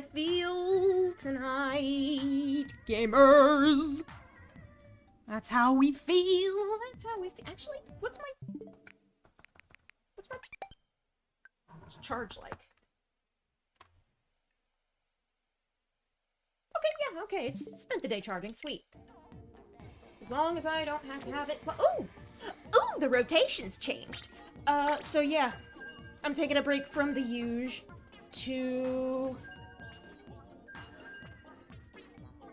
I feel tonight, gamers. That's how we feel. That's how we feel. Actually, what's my charge like? Okay, yeah, okay. It's spent the day charging. Sweet. As long as I don't have to have it. Ooh, ooh, the rotation's changed. So yeah, I'm taking a break from the huge to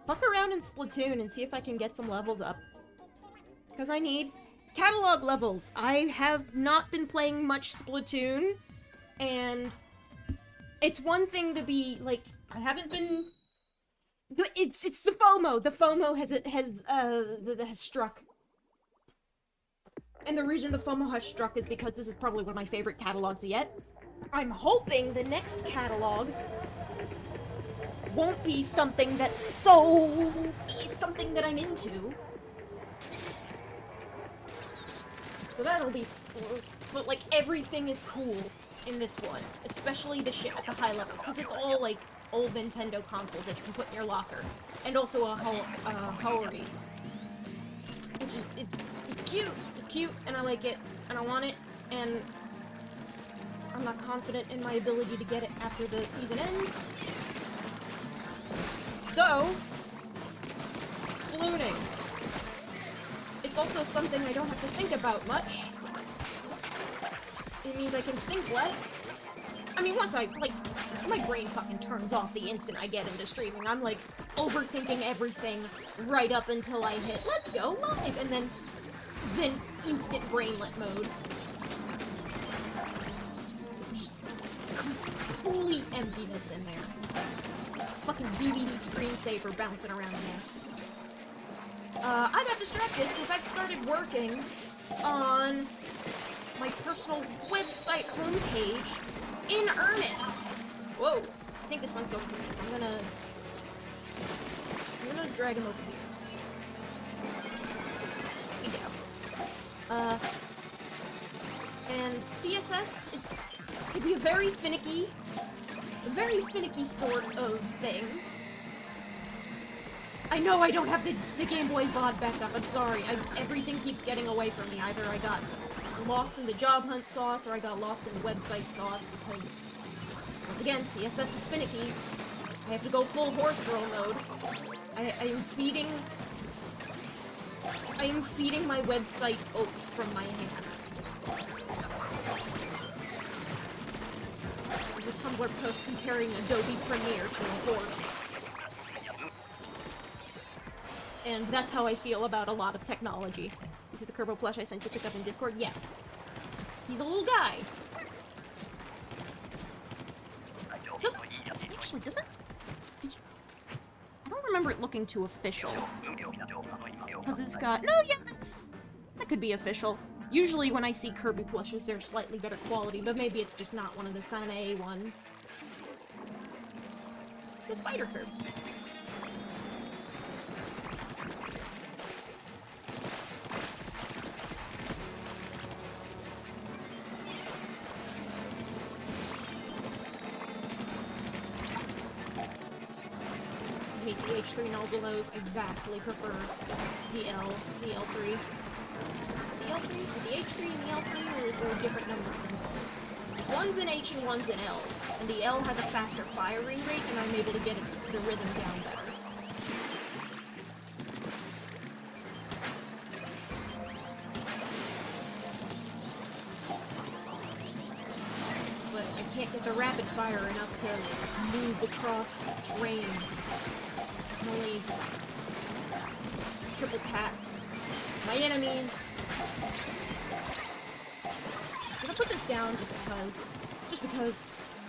fuck around in Splatoon and see if I can get some levels up. Because I need catalog levels. I have not been playing much Splatoon, and it's one thing to be, like, I haven't been... It's the FOMO. The FOMO has struck. And the reason the FOMO has struck is because this is probably one of my favorite catalogs yet. I'm hoping the next catalog won't be something that's something that I'm into. So that'll be... But, like, everything is cool in this one. Especially the shit at the high levels. Because it's all, like, old Nintendo consoles that you can put in your locker. And also a Hoary. Which is... It's cute. It's cute, and I like it. And I want it. And... I'm not confident in my ability to get it after the season ends. So... Splooning. It's also something I don't have to think about much. It means I can think less. I mean, once I, like, my brain fucking turns off the instant I get into streaming. I'm, like, overthinking everything right up until I hit, let's go live, and then instant brainlet mode. Just complete emptiness in there. Fucking DVD screensaver bouncing around there. I got distracted because I started working on my personal website homepage in earnest. Whoa, I think this one's going for me, so I'm gonna drag him over here. Here we go. And CSS can be a very finicky sort of thing. I know I don't have the Game Boy VOD back up, I'm sorry. Everything keeps getting away from me. Either I got lost in the job hunt sauce, or I got lost in the website sauce, because, once again, CSS is finicky. I have to go full horse girl mode. I am feeding my website oats from my hand. There's a Tumblr post comparing Adobe Premiere to a horse. And that's how I feel about a lot of technology. You see the Kerbo plush I sent you to pick up in Discord? Yes. He's a little guy. Doesn't... I don't remember it looking too official. Because it's got... No, yeah, that could be official. Usually when I see Kirby plushes, they're slightly better quality, but maybe it's just not one of the Sanae ones. The Spider Kirby. The H3 nozzle nose, I vastly prefer the L3. The L3? The H3 and the L3, or is there a different number for them? One's an H and one's an L, and the L has a faster firing rate, and I'm able to get the rhythm down better. But I can't get the rapid fire enough to move across terrain. Only triple tap my enemies. I'm gonna put this down just because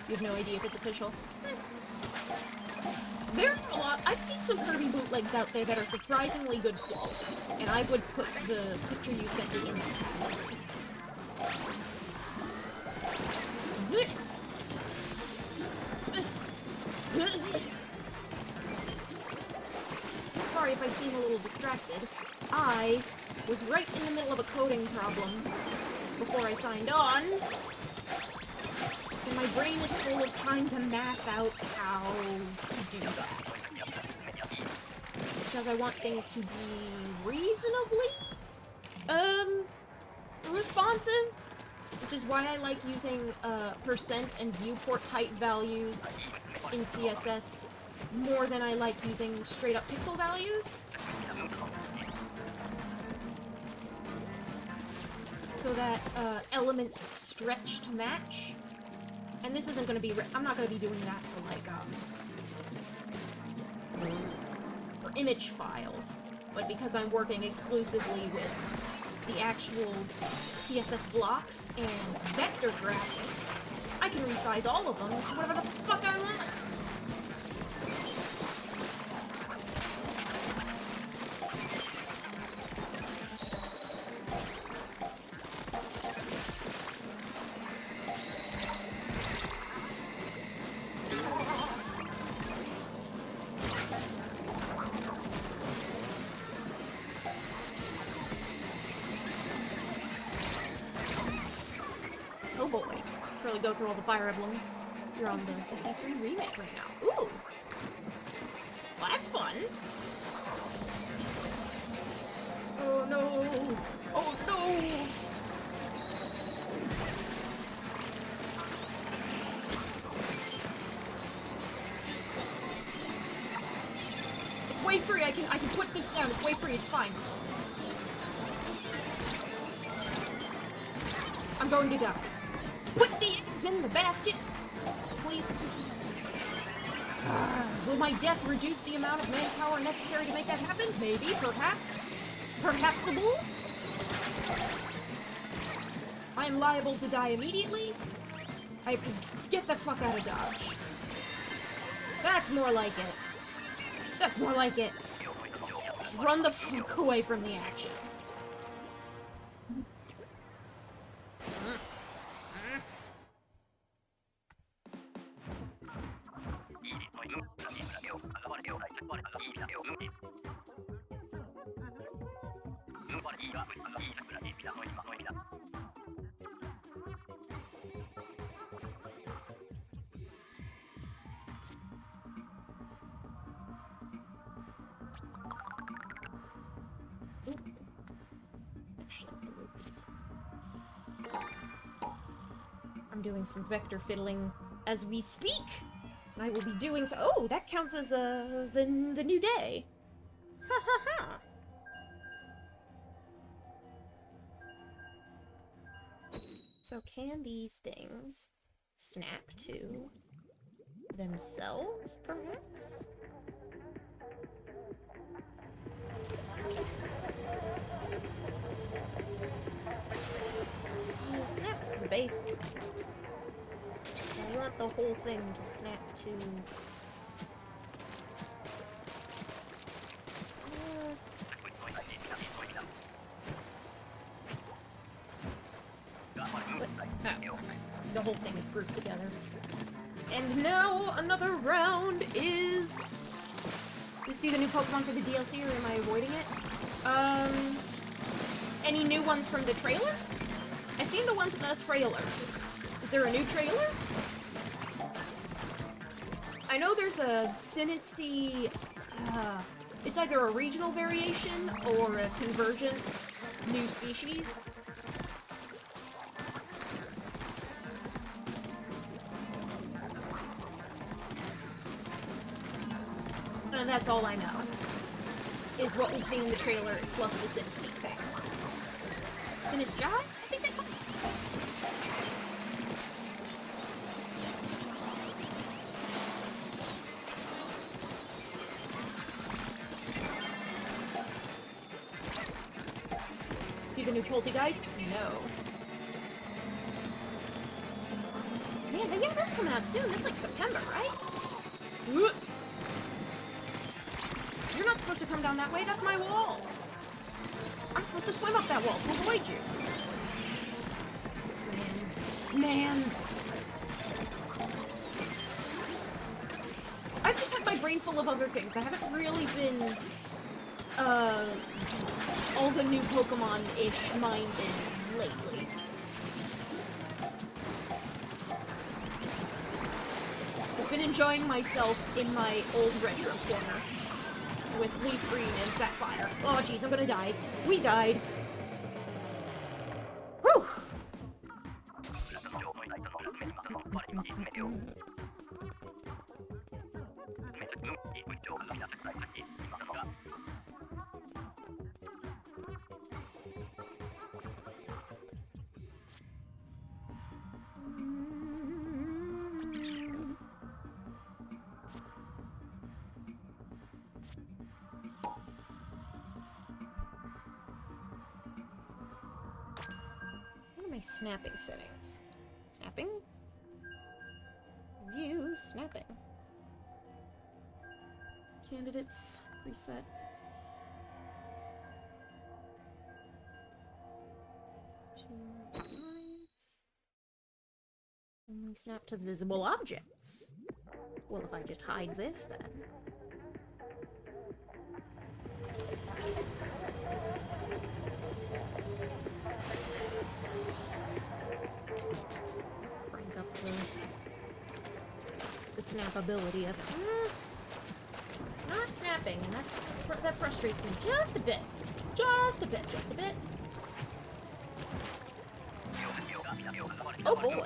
you have no idea if it's official. There are a lot. I've seen some Kirby bootlegs out there that are surprisingly good quality, and I would put the picture you sent me in the Sorry if I seem a little distracted. I was right in the middle of a coding problem before I signed on. And my brain is full of trying to map out how to do that. Because I want things to be reasonably, responsive. Which is why I like using, percent and viewport height values in CSS more than I like using straight-up pixel values. So that, elements stretch to match. And this isn't gonna be, I'm not gonna be doing that for, like, for image files. But because I'm working exclusively with the actual CSS blocks and vector graphics, I can resize all of them to whatever the fuck I want. Oh boy. Really go through all the Fire Emblems. You're on the 53 remake right now. Ooh! Well, that's fun. Oh no! Oh no! It's wave free. I can put this down. It's wave free. It's fine. I'm going to die. Put the eggs in the basket, please. Will my death reduce the amount of manpower necessary to make that happen? Maybe, perhaps. Perhapsable. I am liable to die immediately. I have to get the fuck out of Dodge. That's more like it. That's more like it. Just run the fuck away from the action. I'm doing some vector fiddling as we speak. And I will be doing so. Oh, that counts as the new day. Ha ha ha. So can these things snap to themselves, perhaps? It snaps to the base. I want the whole thing to snap to... the whole thing is grouped together. And now another round is... You see the new Pokemon for the DLC, or am I avoiding it? Any new ones from the trailer? I've seen the ones in the trailer. Is there a new trailer? I know there's a Sinisty, it's either a regional variation or a convergent new species. And that's all I know, is what we've seen in the trailer plus the Sinisty thing. Sinisty? I think they call it. See the new Poltergeist? No. Man, yeah, that's coming out soon. That's like September, right? Whoop. You're not supposed to come down that way. That's my wall. I'm supposed to swim up that wall to avoid you. Man. I've just had my brain full of other things. I haven't really been, all the new Pokemon-ish minded lately. been enjoying myself in my old retro corner with Leaf Green and Sapphire. Oh jeez, I'm gonna die. We died. Whew! Snapping settings. Snapping? View snapping. Candidates preset. Only snap to visible objects. Well, if I just hide this, then. The snappability of it. It's not snapping, and that frustrates me just a bit. Just a bit, just a bit. Oh boy.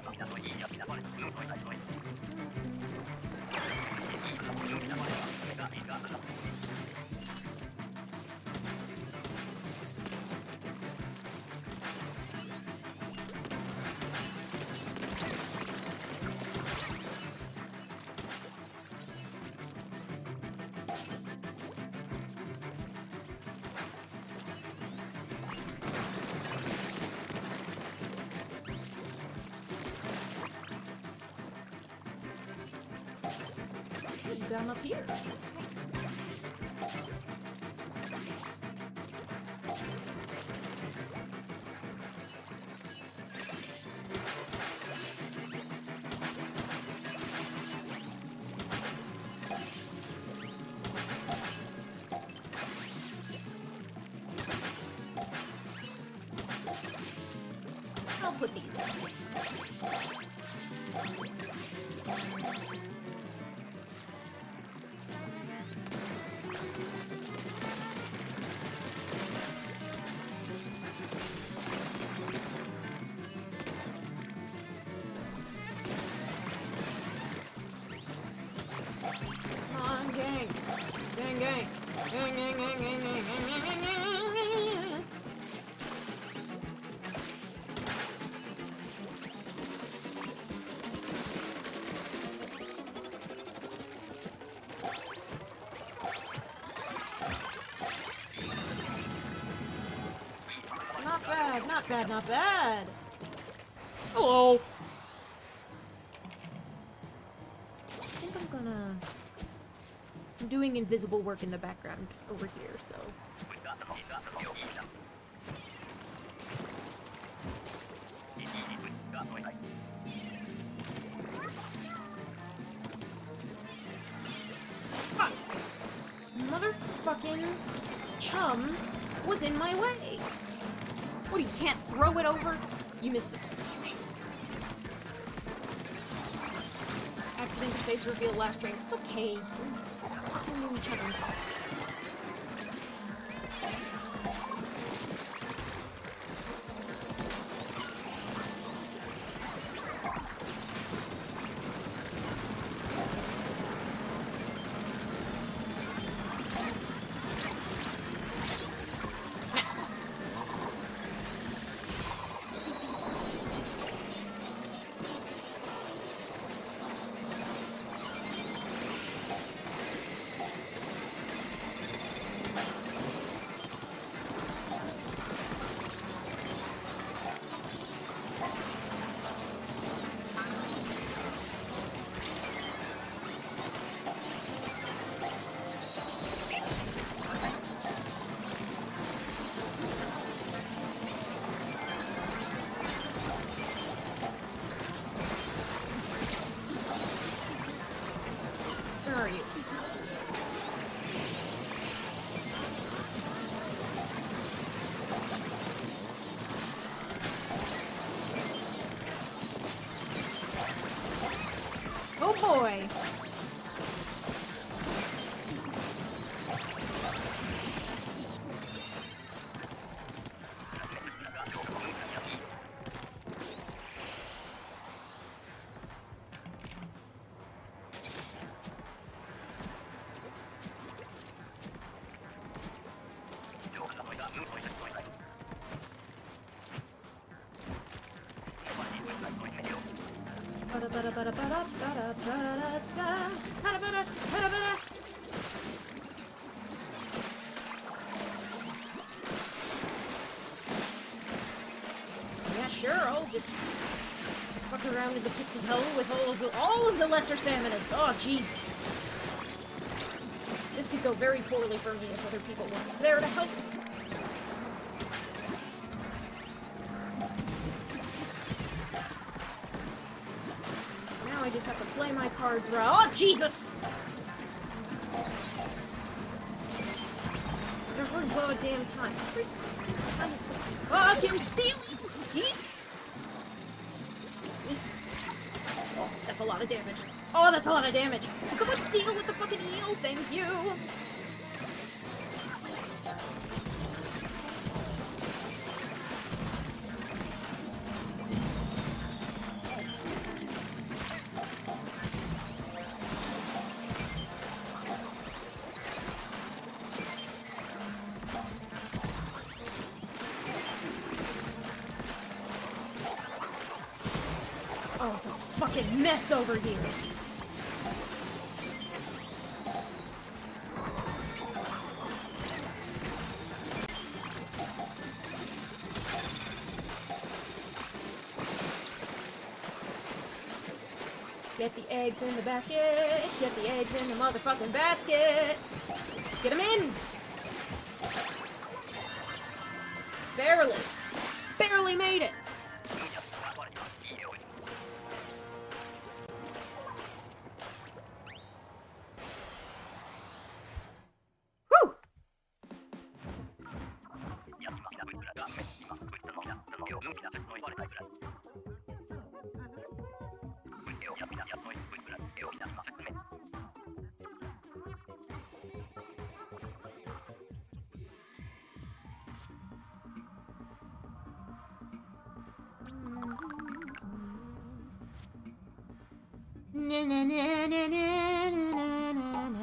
I'm up here. Nice. I'll put these in. Not bad, not bad. Hello. I think I'm doing invisible work in the background over here, so. Fuck. Motherfucking chum was in my way. What, you can't throw it over? You missed this. Accident to face reveal last ring. It's okay. We're doing each other. Where are you? Oh boy! Yeah, sure, I'll just fuck around in the pits of hell with all of the lesser salmonids. Oh, jeez. This could go very poorly for me if other people weren't there to help. Now I just have to play my cards right. Oh, Jesus! Every goddamn time. Every time it's fucking stealing! Oh, that's a lot of damage. Oh, that's a lot of damage. Can someone deal with the fucking eel? Thank you. Oh, it's a fucking mess over here. Get the eggs in the basket. Get the eggs in the motherfucking basket. Get them in. Barely. Barely made it. Whew. Na na na na na na na na.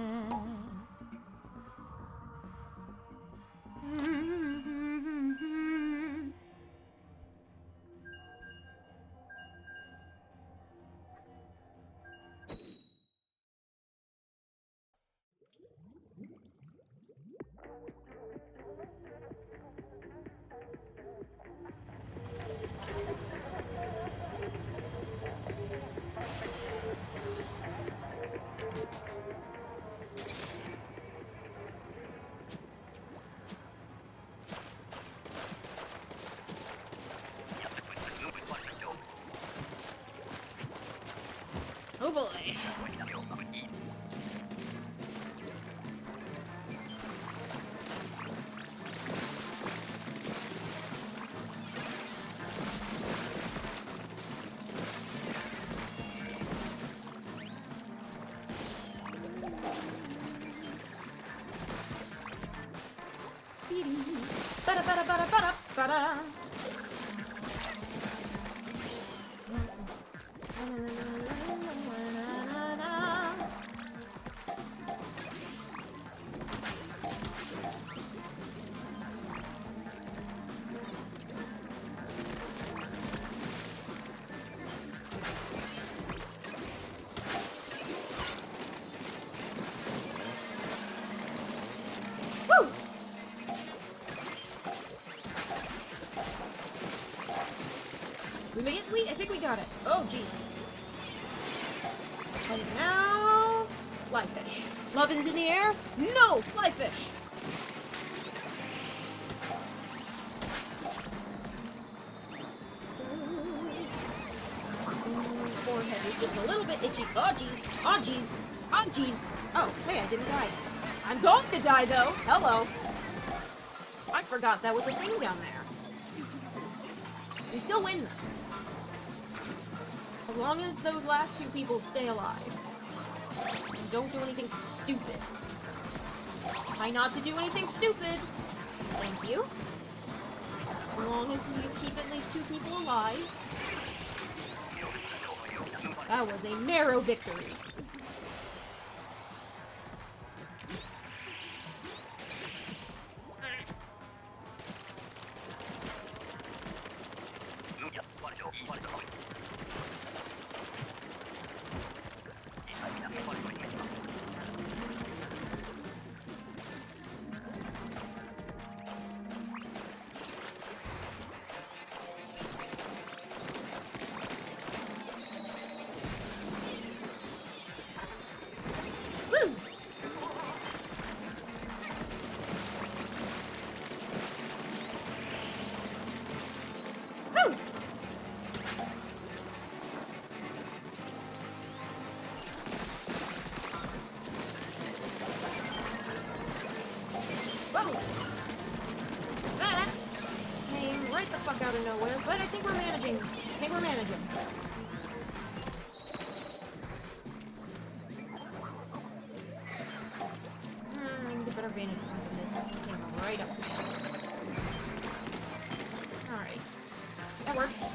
Oh boy. Bada bada bada bada bada. I think we got it. Oh, jeez. And now... fly fish. Muffins in the air? No! Fly fish! Forehead is just a little bit itchy. Oh, jeez. Oh, jeez. Oh, jeez. Oh, hey, I didn't die. I'm going to die, though. Hello. I forgot that was a thing down there. We still win, though. As long as those last two people stay alive. And don't do anything stupid. Try not to do anything stupid. Thank you. As long as you keep at least two people alive. That was a narrow victory. out of nowhere, but I think we're managing. I think we're managing. I need a better vantage point than this. It came right up to me. Alright. That works.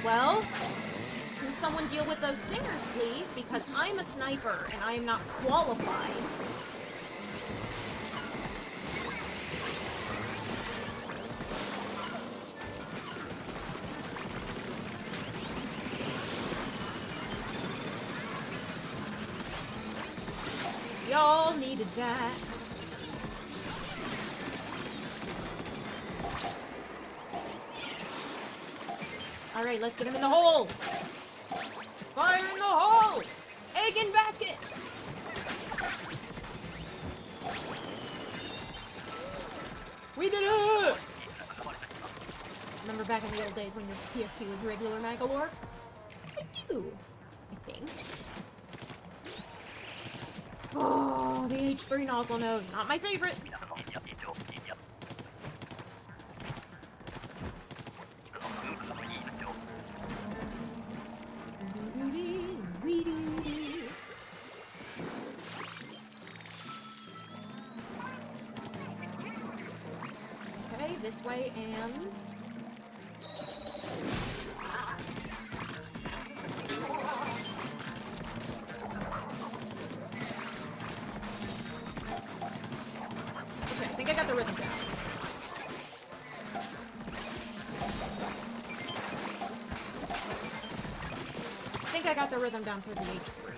Well, can someone deal with those stingers, please? Because I'm a sniper, and I am not qualified. Y'all needed that. Alright, let's get him in the hole! Fire in the hole! Egg in basket! We did it! Remember back in the old days when your PFP was regular Magalore? I do, I think. Oh, the H3 nozzle nose. Not my favorite. Okay, this way and... Okay, I think I got the rhythm down. I think I got the rhythm down for the H3.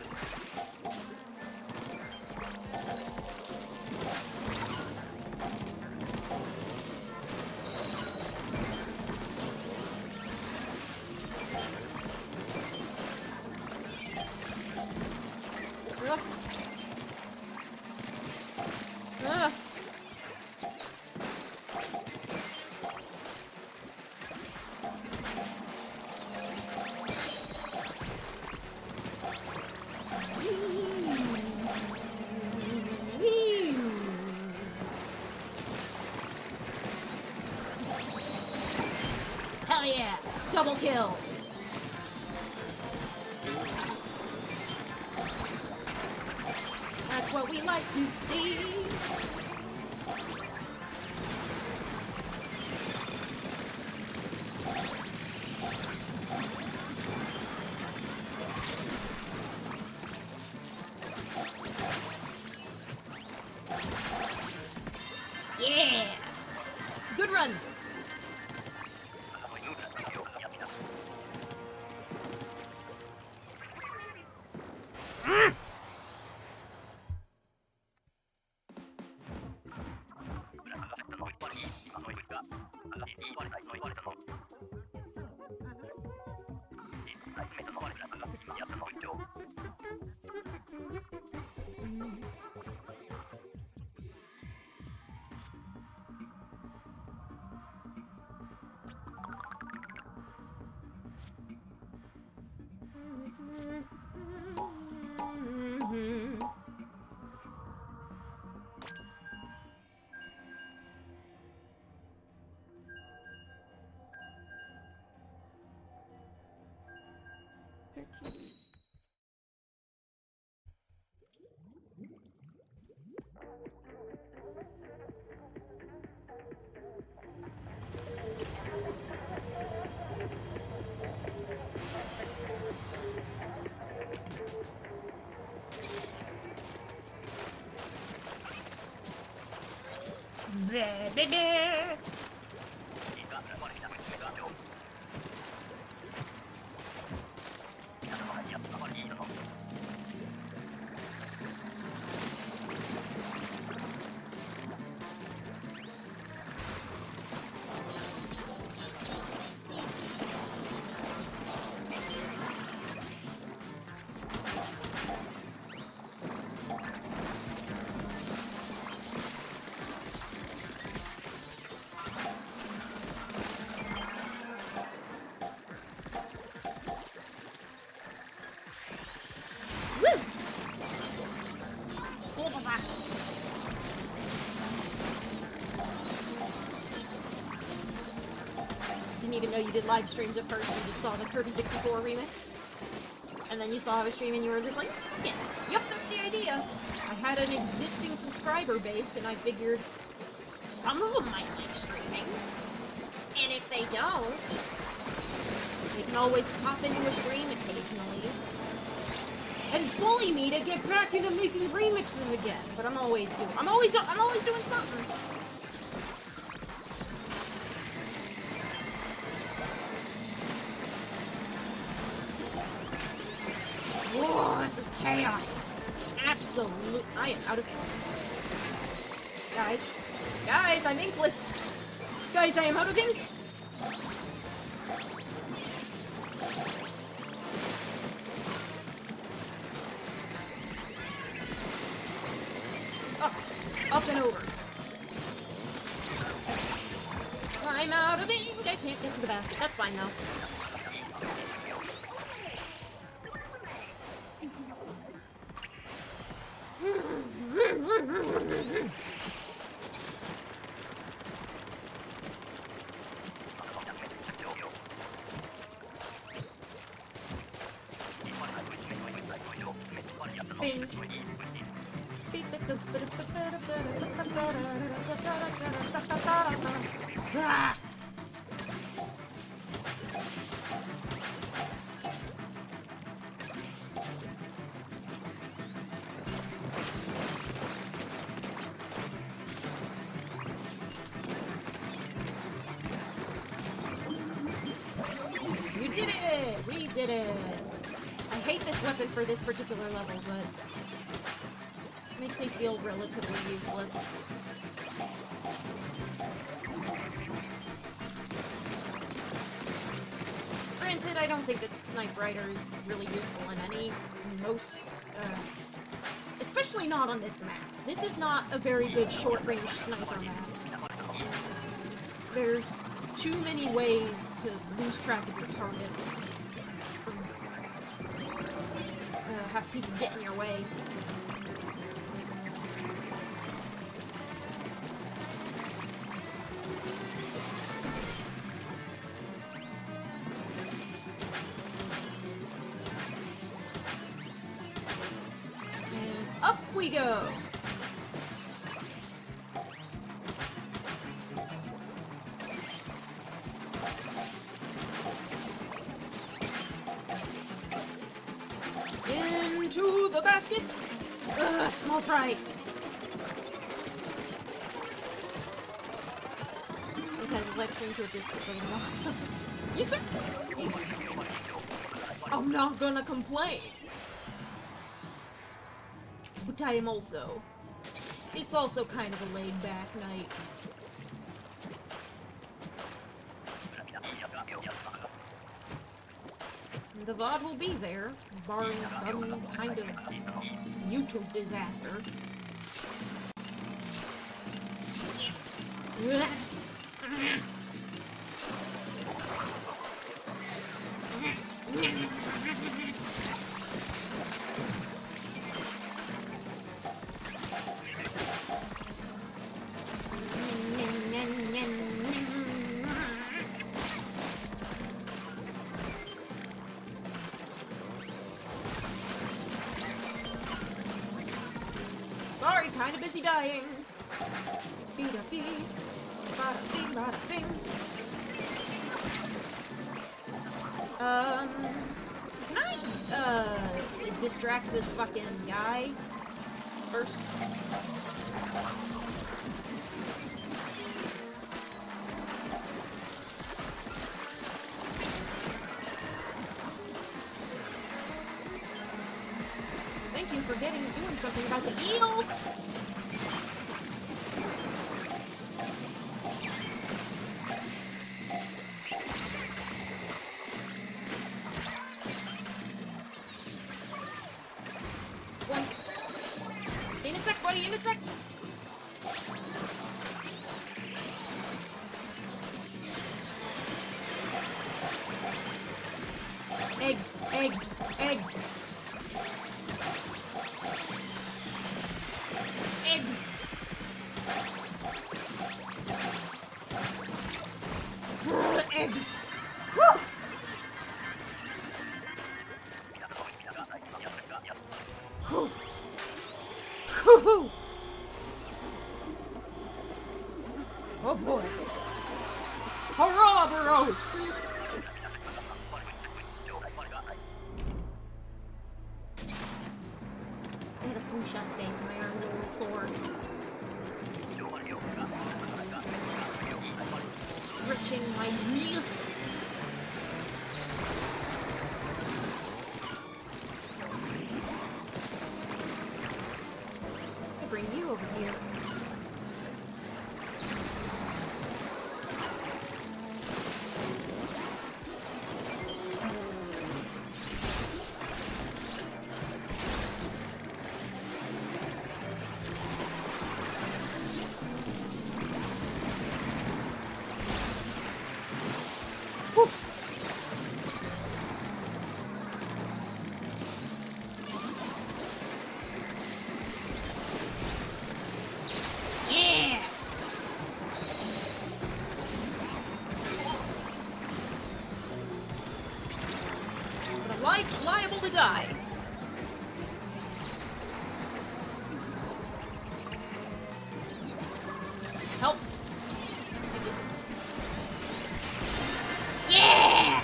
Hell yeah! Double kill! That's what we like to see! Yeah! Good run! know you did live streams at first, you just saw the Kirby 64 remix. And then you saw I was streaming, and you were just like, yeah, yep, that's the idea. I had an existing subscriber base, and I figured some of them might like streaming. And if they don't, they can always pop into a stream occasionally and bully me to get back into making remixes again. But I'm always doing something. Whoa, this is chaos. Absolute. I am out of ink. Guys, I'm inkless. Guys, I am out of ink. Up and over. I'm out of ink. I can't get to the basket. That's fine though. You did it! We did it! I hate this weapon for this particular level, but it makes me feel relatively useless. Granted, I don't think that Snipe Rider is really useful in especially not on this map. This is not a very good short-range sniper map. There's too many ways to lose track of your targets. Have people get in your way. And up we go! Into the basket! Ugh, small fry! Okay, let's into a Discord for them. Yes, sir! I'm not gonna complain! But I am also... It's also kind of a laid-back night. The VOD will be there, barring some kind of YouTube disaster. Sorry, kinda busy dying. Beat-a-bee. Bada-bing, bada-bing. Can I, distract this fucking guy first? Thank you for doing something about the eel! In a sec, buddy, in a sec! Eggs, eggs, eggs! Eggs! Eggs! Woohoo! Oh boy. Harabaros! I had a flu shot today, so my arm's a little sore. Stretching my wrists. I'll bring you over here. Liable to die. Help. Yeah!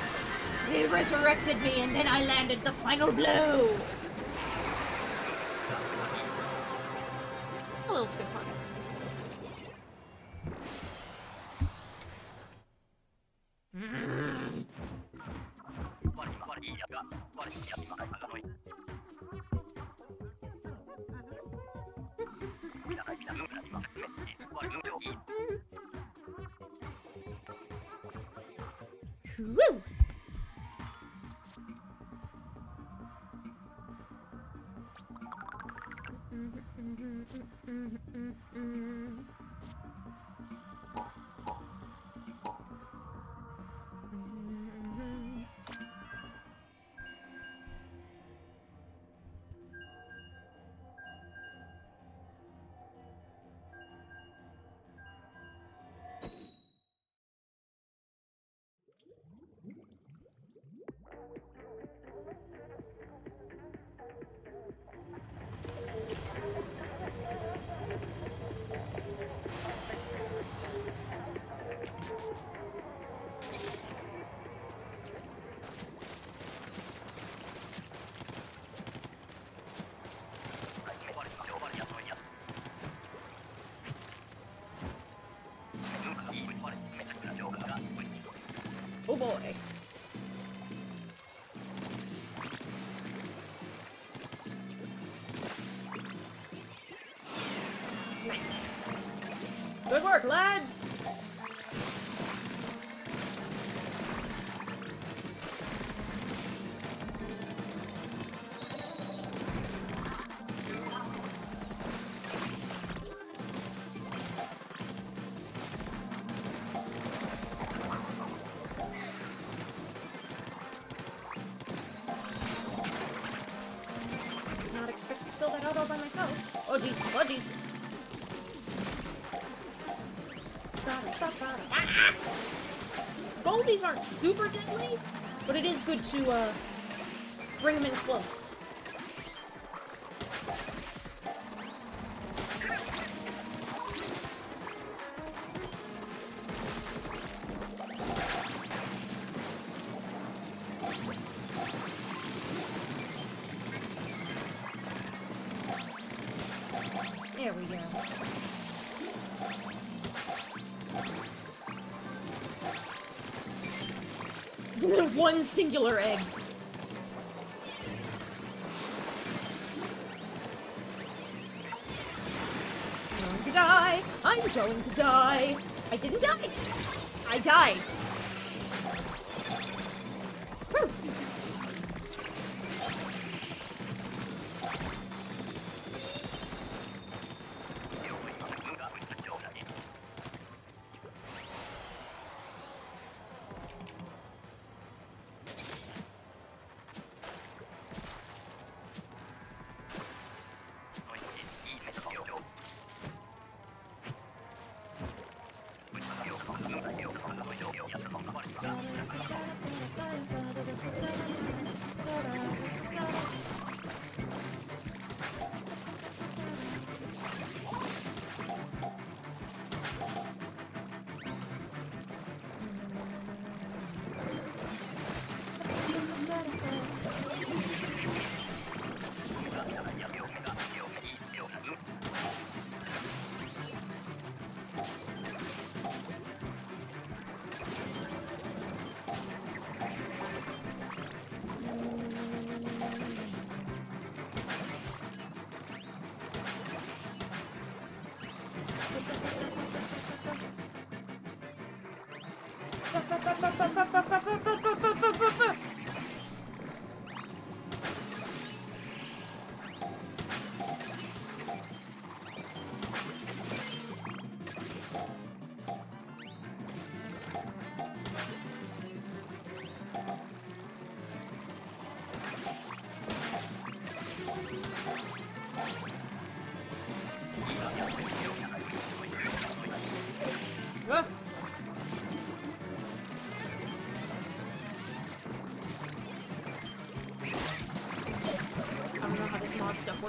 They resurrected me and then I landed the final blow. A little squid part. Woo! Oh boy. Nice. Good work, lads! Not expect to fill that out all by myself. Oh jeez, oh jeez. Ah! Goldies aren't super deadly, but it is good to bring them in close. There we go. One singular egg. I'm going to die. I'm going to die. I didn't die. I died. Whew.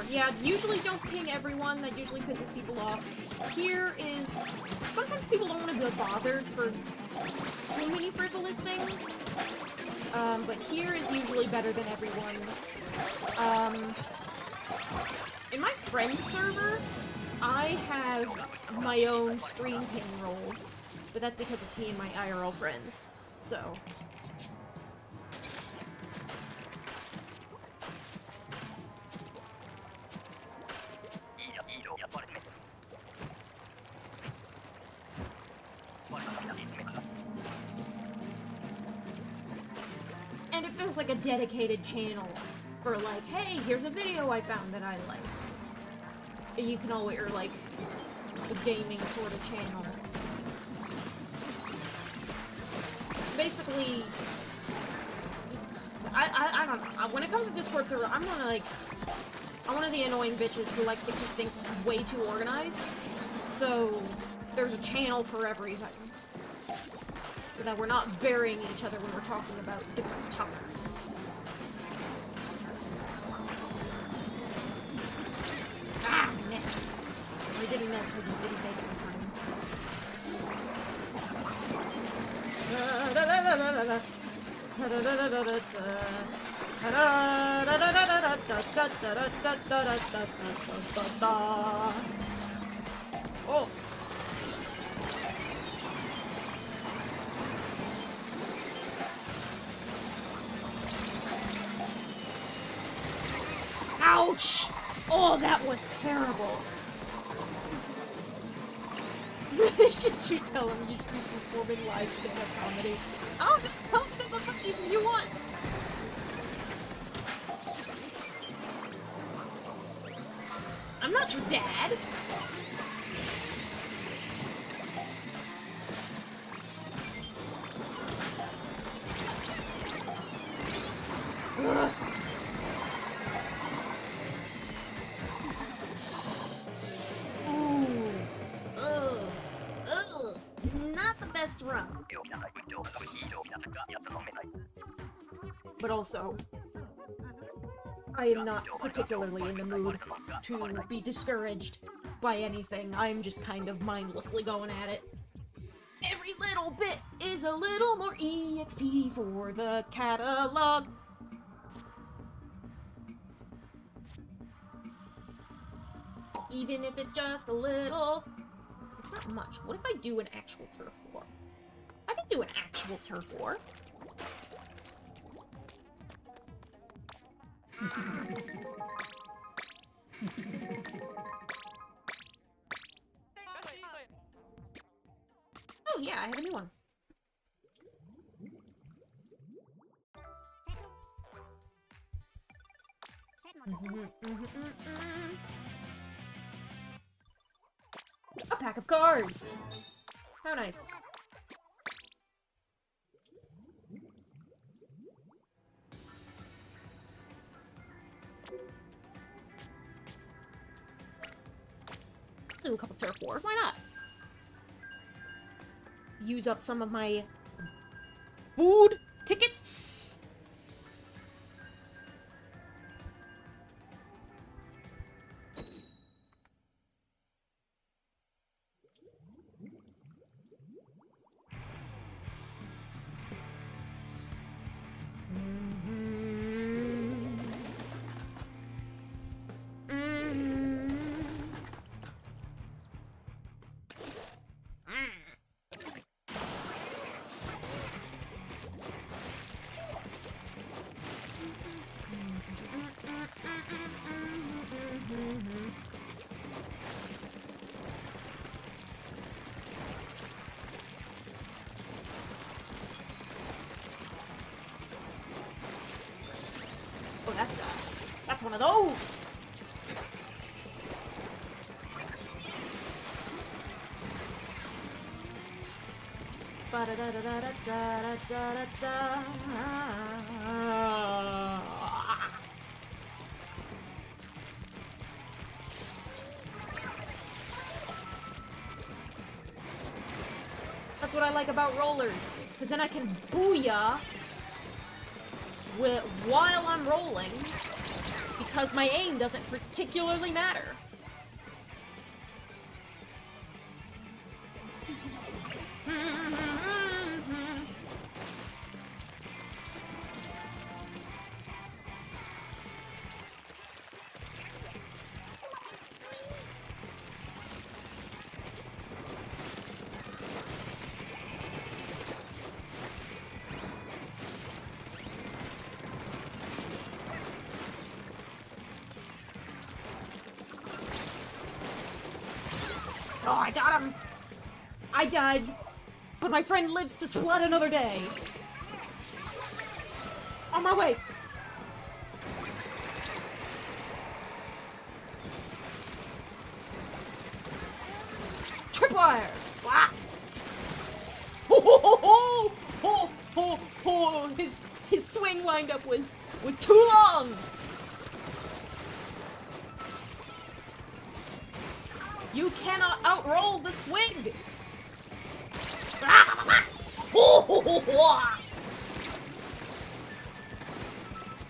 Yeah, usually don't ping everyone, that usually pisses people off. Here is... sometimes people don't want to be bothered for too many frivolous things. But here is usually better than everyone. In my friend server, I have my own stream ping role. But that's because it's me and my IRL friends. So... and if there's like a dedicated channel for like, hey, here's a video I found that I like. You can always, or like, a gaming sort of channel. Basically, I don't know. When it comes to Discord server, I'm one of the annoying bitches who likes to keep things way too organized. So, there's a channel for everything. So that we're not burying each other when we're talking about different topics. Ah, missed. I didn't miss, I just didn't make it in time. Oh! Ouch! Oh, that was terrible. Should you tell him you should be performing live stand-up comedy? Oh, tell him if you want. I'm not your dad. Ugh. Not the best run. But also, I am not particularly in the mood to be discouraged by anything. I'm just kind of mindlessly going at it. Every little bit is a little more EXP for the catalog. Even if it's just a little. It's not much. What if I do an actual turf war? I can do an actual turf war. Oh yeah, I have a new one. A pack of cards! How nice. Do a couple turf wars, why not? Use up some of my food tickets. wants one of those! That's what I like about rollers, because then I can booyah while I'm rolling, because my aim doesn't particularly matter. Oh, I got him! I died, but my friend lives to splat another day. On my way! Tripwire! Ah! Ho ho ho ho! Ho ho ho! His swing windup was too long! You cannot outroll the swing!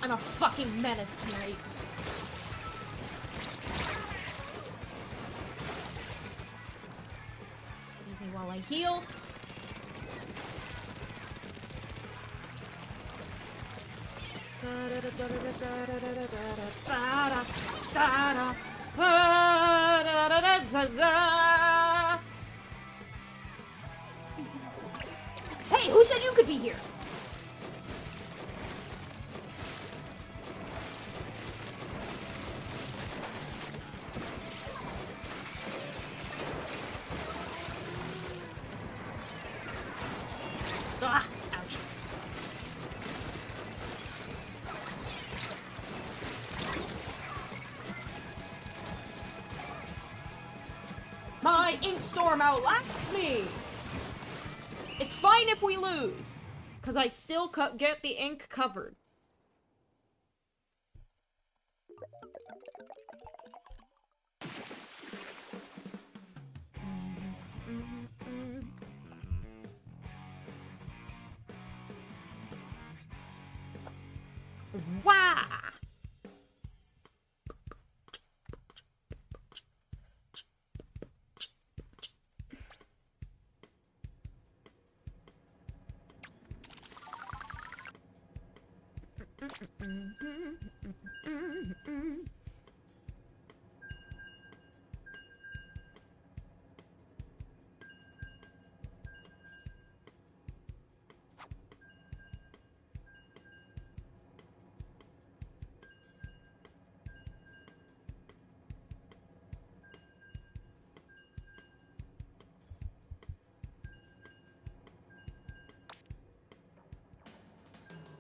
I'm a fucking menace tonight. Leave me while I heal. Hey, who said you could be here? Ah, ouch. My ink storm outlasts me! It's fine if we lose, because I still get the ink covered. Wah!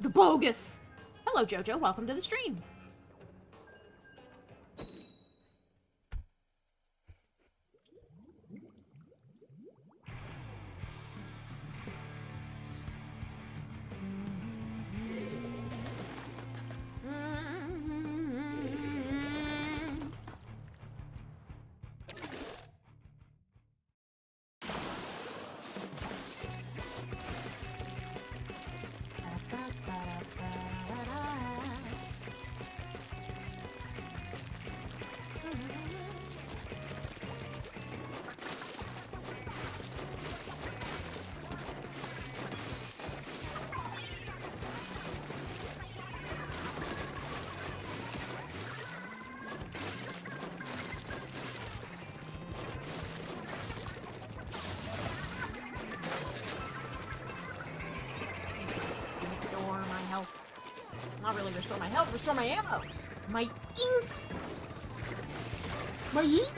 The bogus! Hello, Jojo. Welcome to the stream. Not really restore my health, restore my ammo. My ink. My ink.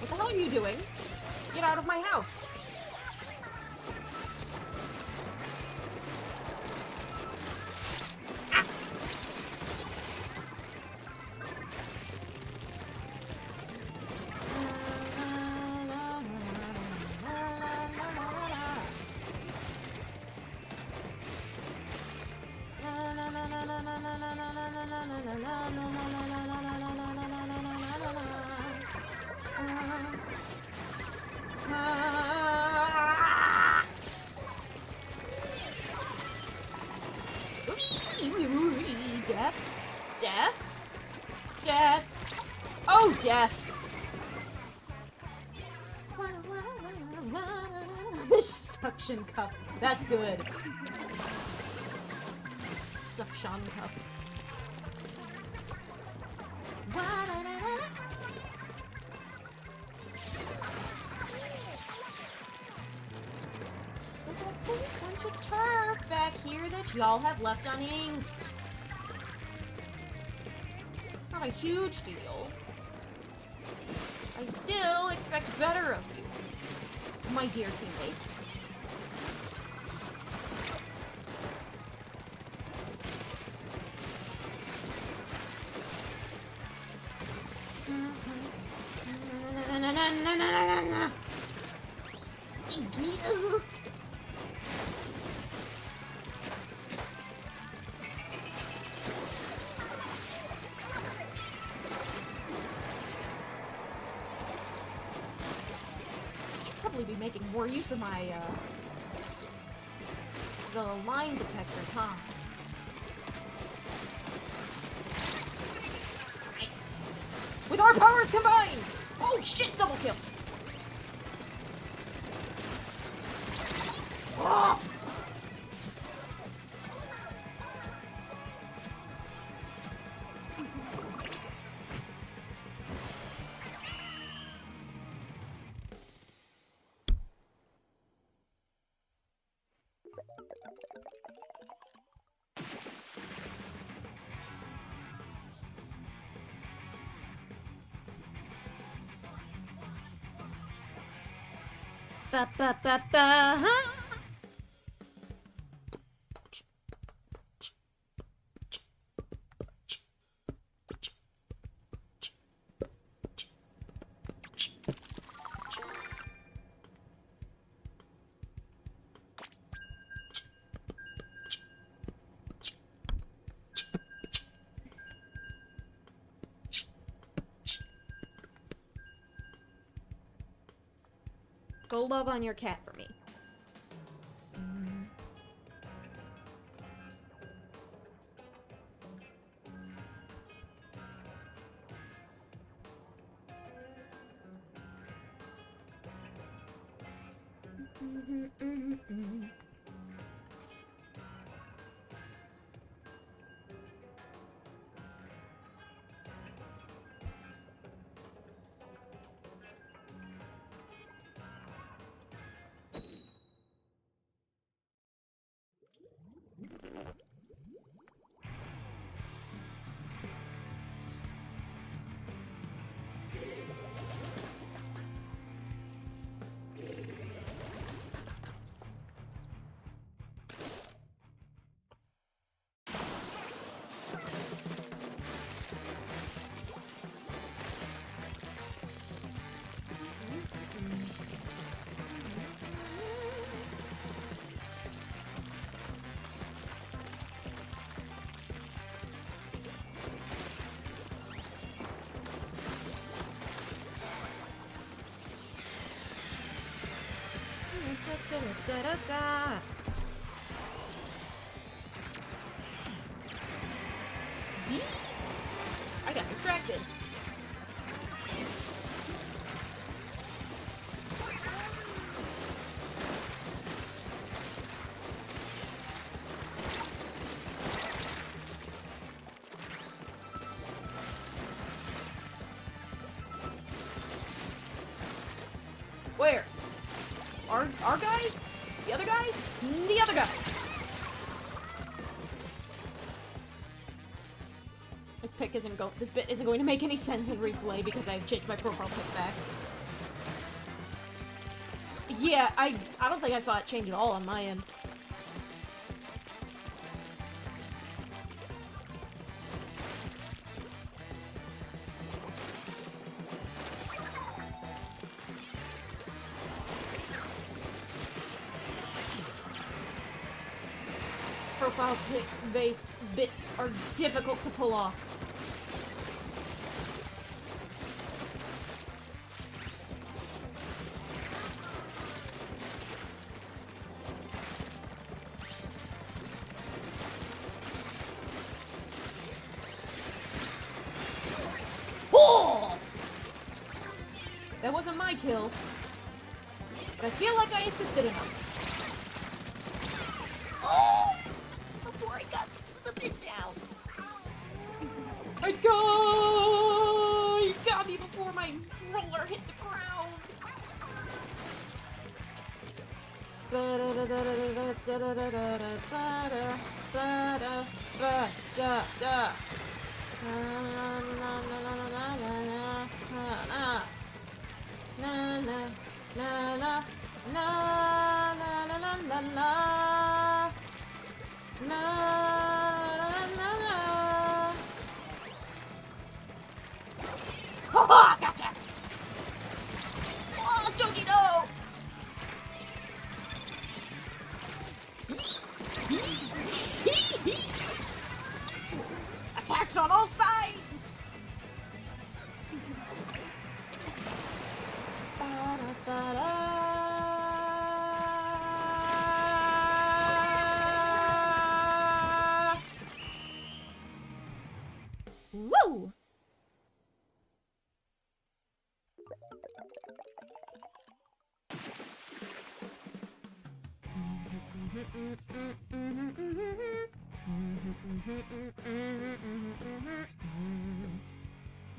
What the hell are you doing? Get out of my house. Death? Death? Death? Oh, death! Suction cup. That's good. Suction cup. There's a whole bunch of turf back here that y'all have left uninked. Not a huge deal. I still expect better of you, my dear teammates. Be making more use of my, the line detector, huh? Nice. With our powers combined! Oh shit, double kill! Oh! Ba ba ba ba. Go love on your cat for me. I got distracted. Where? Our guy? The other guy? The other guy! This bit isn't going to make any sense in replay because I've changed my profile pic back. Yeah, I don't think I saw it change at all on my end. Profile pic-based bits are difficult to pull off. my kill. But I feel like I assisted enough. Oh! Before I got the bit down. He got me before my roller hit the ground. Haha, gotcha! Oh, Joji, no! Attacks on all sides! Woo!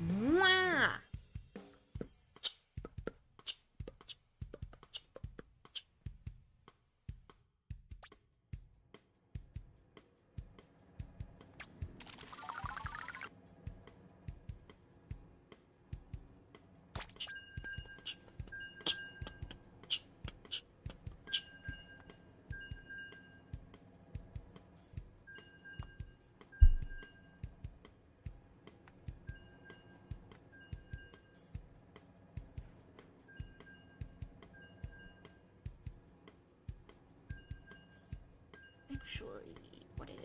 Mwah! Actually, what if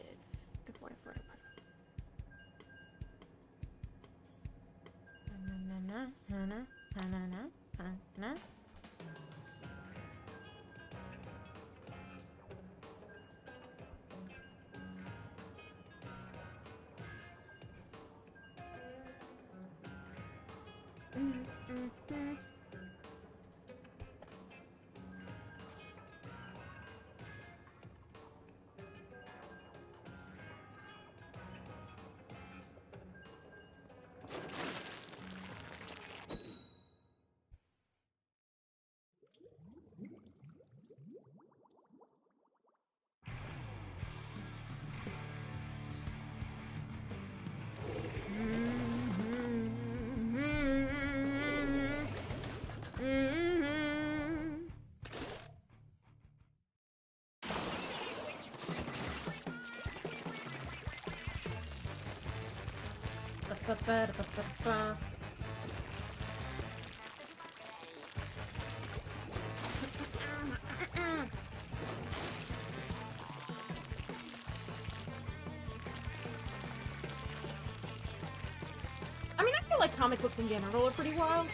I mean, I feel like comic books in general are pretty wild.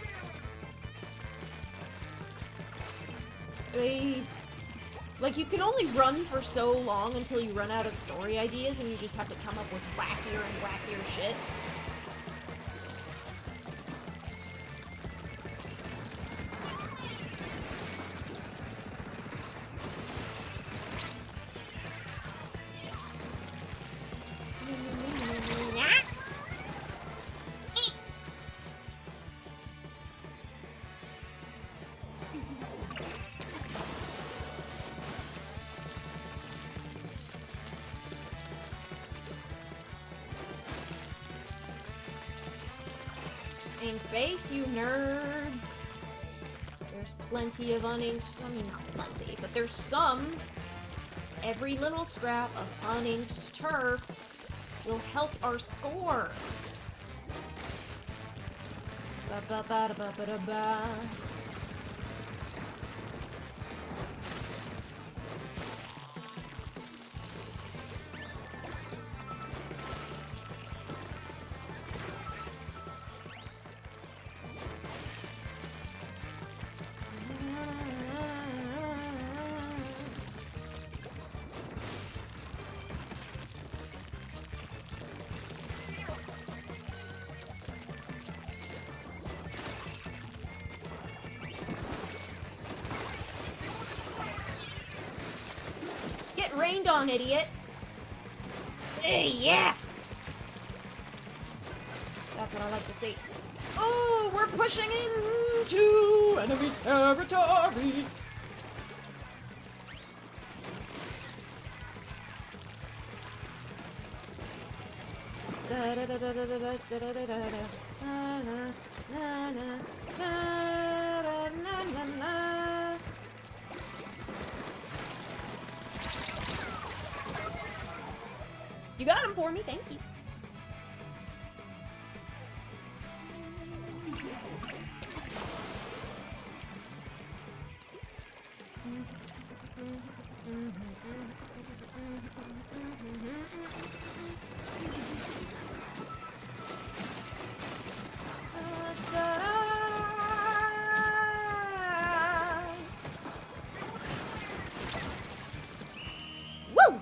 Like, you can only run for so long until you run out of story ideas and you just have to come up with wackier and wackier shit. Ink base, you nerds. There's plenty of uninked, I mean not plenty, but there's some. Every little scrap of uninked turf will help our score. Ba ba ba da ba ba da ba. rained on, idiot! Hey, yeah! That's what I like to see. Oh, we're pushing into enemy territory! You got him for me, thank you. Woo!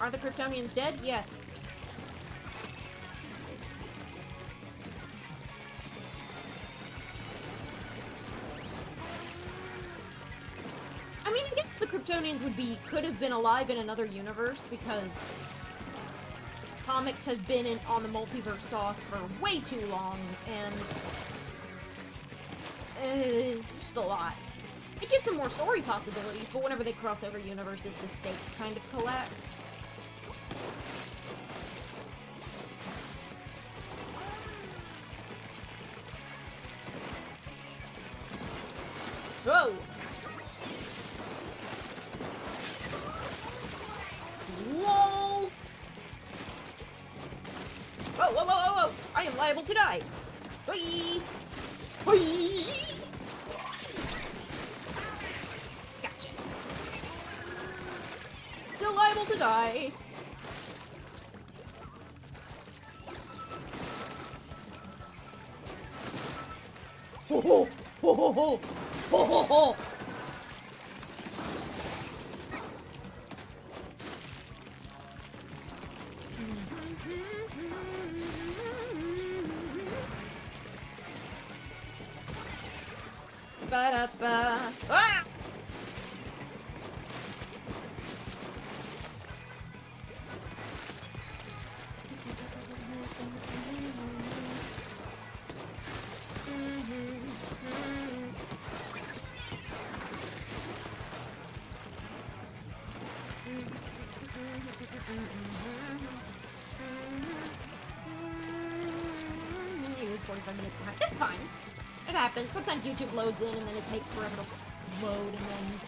Are the Kryptonians dead? Yes. I mean, I guess the Kryptonians could have been alive in another universe, because comics have been on the multiverse sauce for way too long, and it's just a lot. It gives them more story possibilities, but whenever they cross over universes, the stakes kind of collapse. Whoa! Whoa! Whoa, whoa, whoa, whoa, whoa! I am liable to die! Whee! Whee! Gotcha. Still liable to die! Ho ho! Ho ho ho! Ho ho ho! Ba-da-ba. Ah! You're 45 minutes behind. That's fine. It happens. Sometimes YouTube loads in and then it takes forever to load and then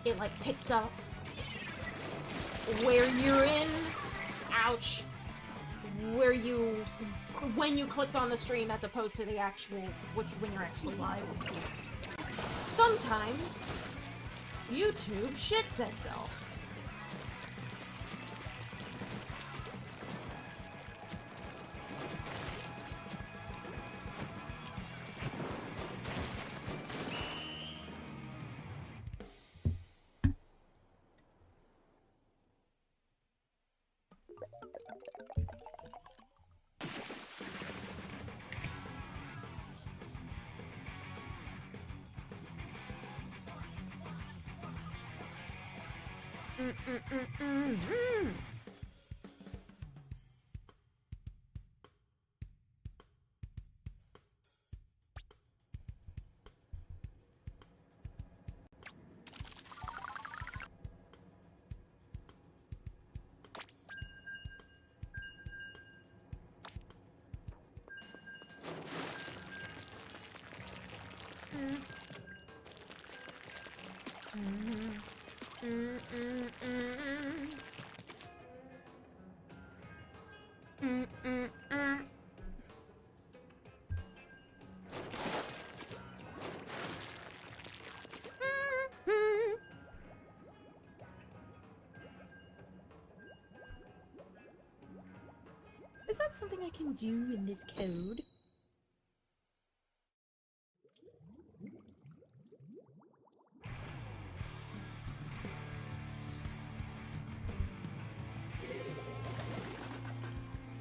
it like picks up where you're in. Ouch. When you clicked on the stream as opposed to the actual, when you're actually live. Sometimes YouTube shits itself. Is that something I can do in this code?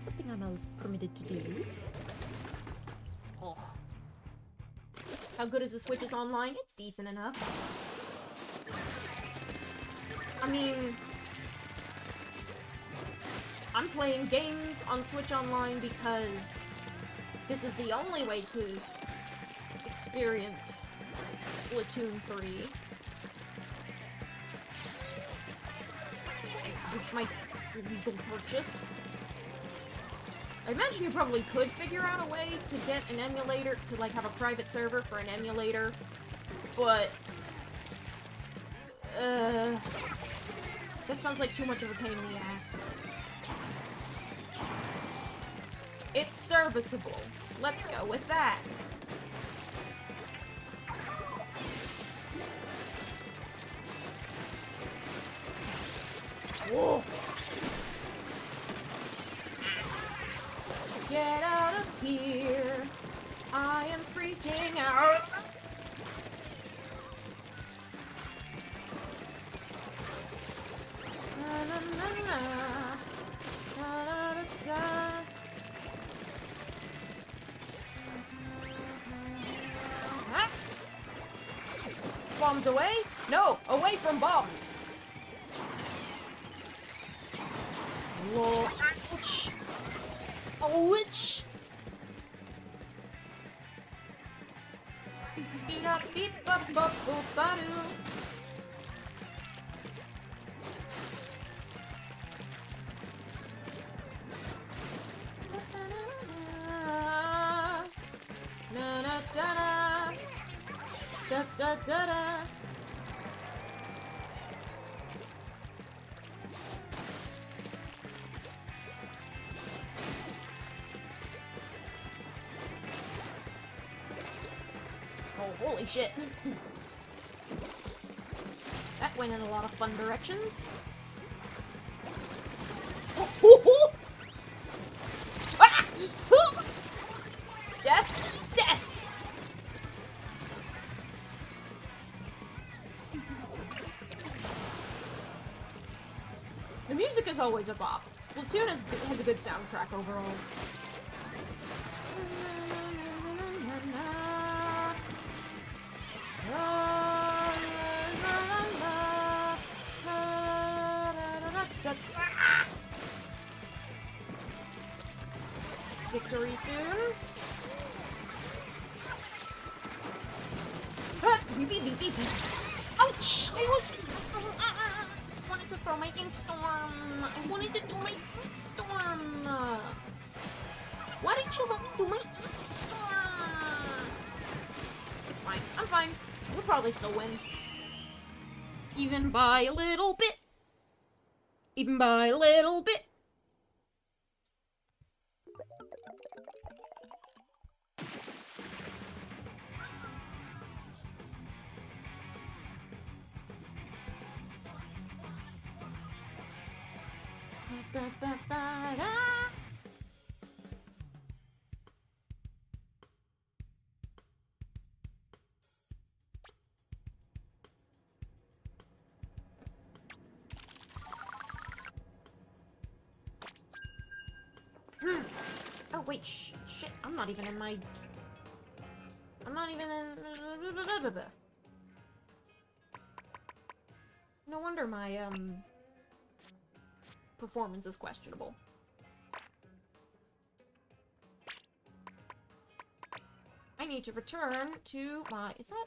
Something I'm not permitted to do. Oh. How good is the Switch's online? It's decent enough. I mean, I'm playing games on Switch Online because this is the only way to experience Splatoon 3. With my legal purchase. I imagine you probably could figure out a way to get an emulator, to like have a private server for an emulator, but that sounds like too much of a pain in the ass. It's serviceable. Let's go with that. Whoa. Get out of here. I am freaking out. Na, na, na, na. Da, da, da, da. Huh? Bombs away? No, away from bombs. Whoa. Ouch. Ouch. Oh, holy shit. That went in a lot of fun directions. Oh, ah! Death! Death! The music is always a bop. Splatoon has a good soundtrack overall. Victory soon. Ouch! I wanted to throw my ink storm. I wanted to do my ink storm. Why didn't you let me do my ink storm? It's fine. I'm fine. We'll probably still win. Even by a little bit. Even by a little bit. Oh wait, shit, I'm not even in my... I'm not even in... No wonder my, performance is questionable. I need to return to my... Is that...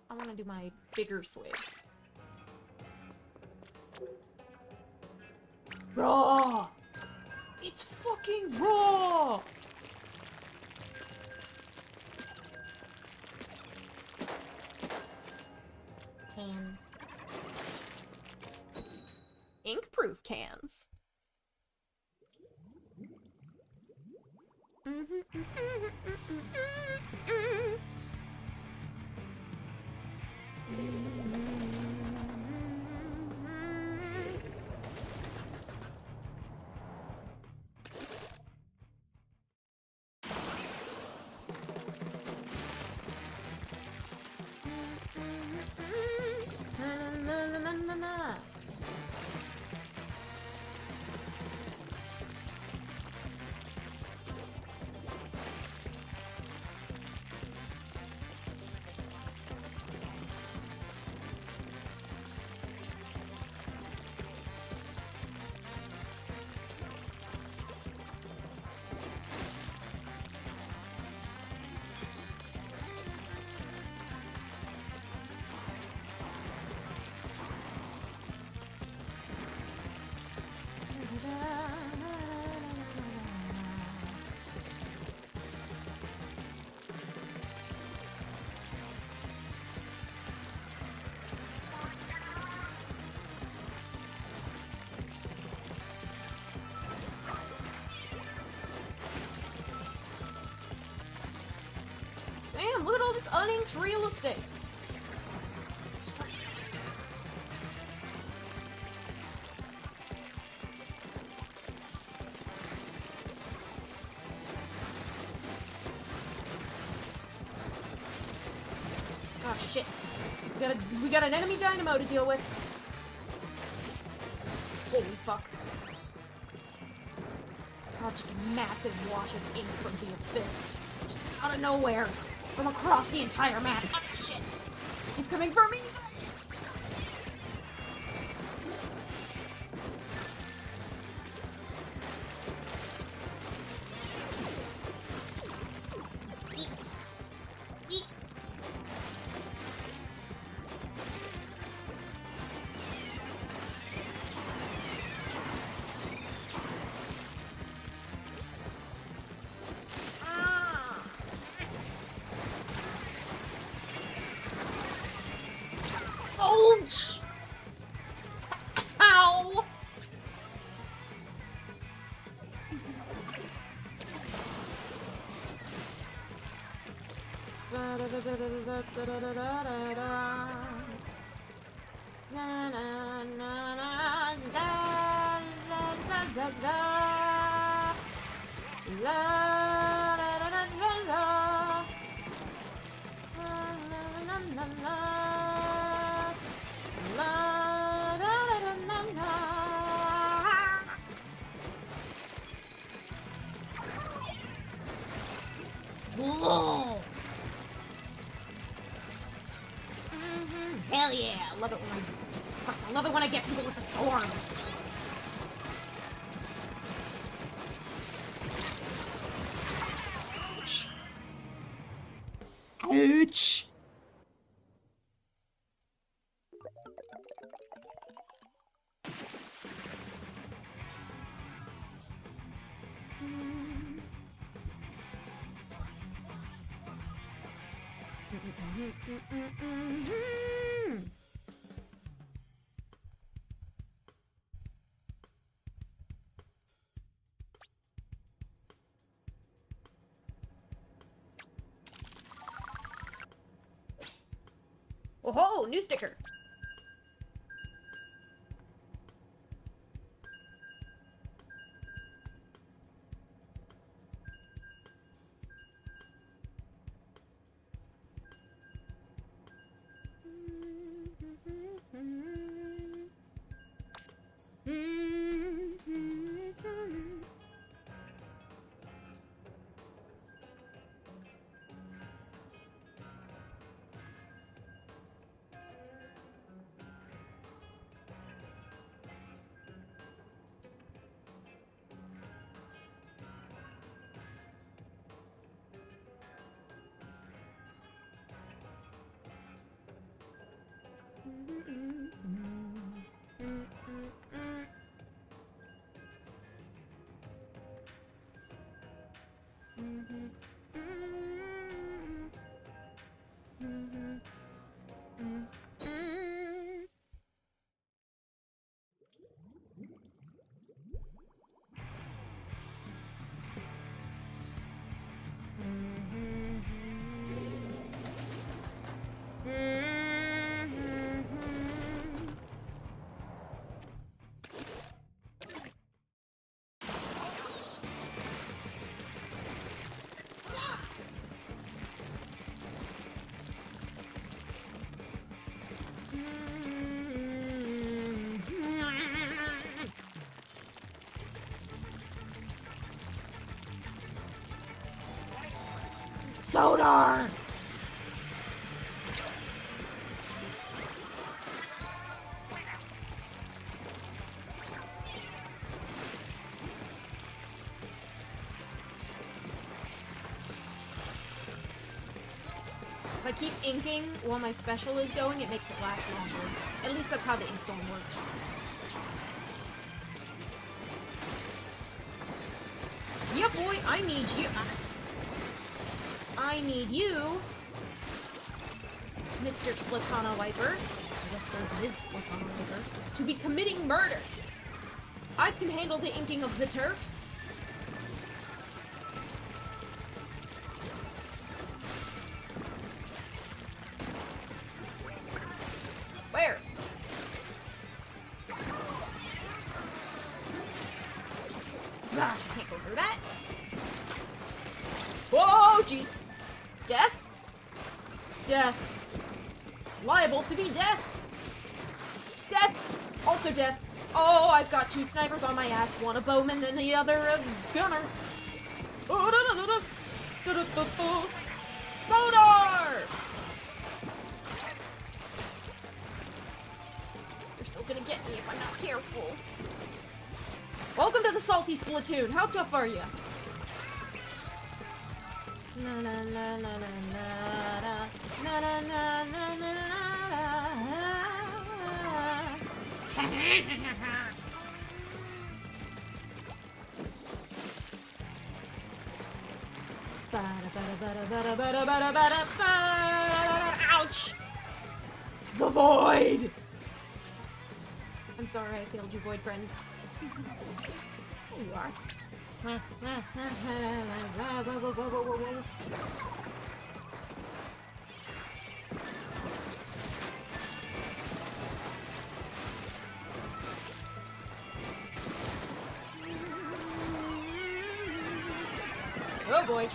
I want to do my bigger swig. Raw! It's fucking raw! Can. Ink-proof cans. Damn, look at all this uninked real estate. It's free real estate. Oh shit. We got an enemy dynamo to deal with. Holy fuck. Oh, just a massive wash of ink from the abyss. Just out of nowhere. From across the entire map. Oh shit. He's coming for me next. Ouch! Ow! Whoa! Hell yeah! I love it when I get people with the storm. Ouch! Ouch! Oh, new sticker. Sonar! If I keep inking while my special is going, it makes it last longer. At least that's how the inkstorm works. Yeah, boy, I need you. I need you, Mr. Splatoon Wiper. I guess there is Splatoon Wiper. To be committing murders. I can handle the inking of the turf. Where? Ah, I can't go through that. Whoa, jeez. Death? Death. Liable to be death. Death. Also death. Oh, I've got 2 snipers on my ass. One a bowman and the other a gunner. Oh, da, da, da, da, da, da, da. Sonar! You're still gonna get me if I'm not careful. Welcome to the salty Splatoon. How tough are you? Na na na na na na na na na na na na. Ouch! The void! I'm sorry I failed you, void friend. There you are. Oh boy.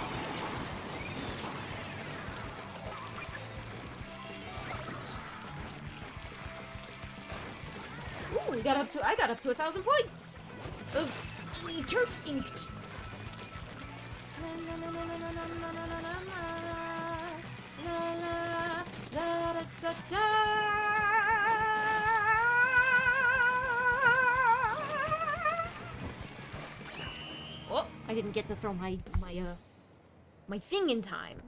Ooh, I got up to 1,000 points of turf inked. Oh, I didn't get to throw my thing in time.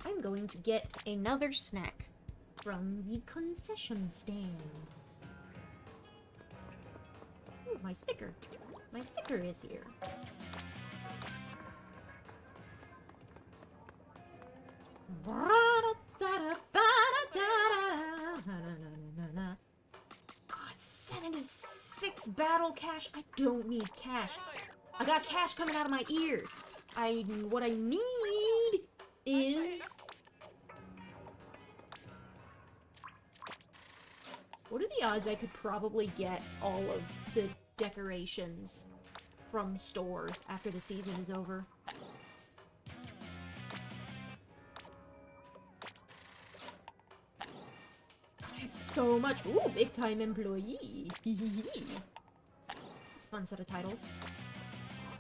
I'm going to get another snack from the concession stand. Ooh, my sticker. My sticker is here. God, 76 battle cash. I don't need cash. I got cash coming out of my ears. What I need is... What are the odds I could probably get all of the decorations from stores after the season is over? I have so much. Ooh, big time employee. Fun set of titles.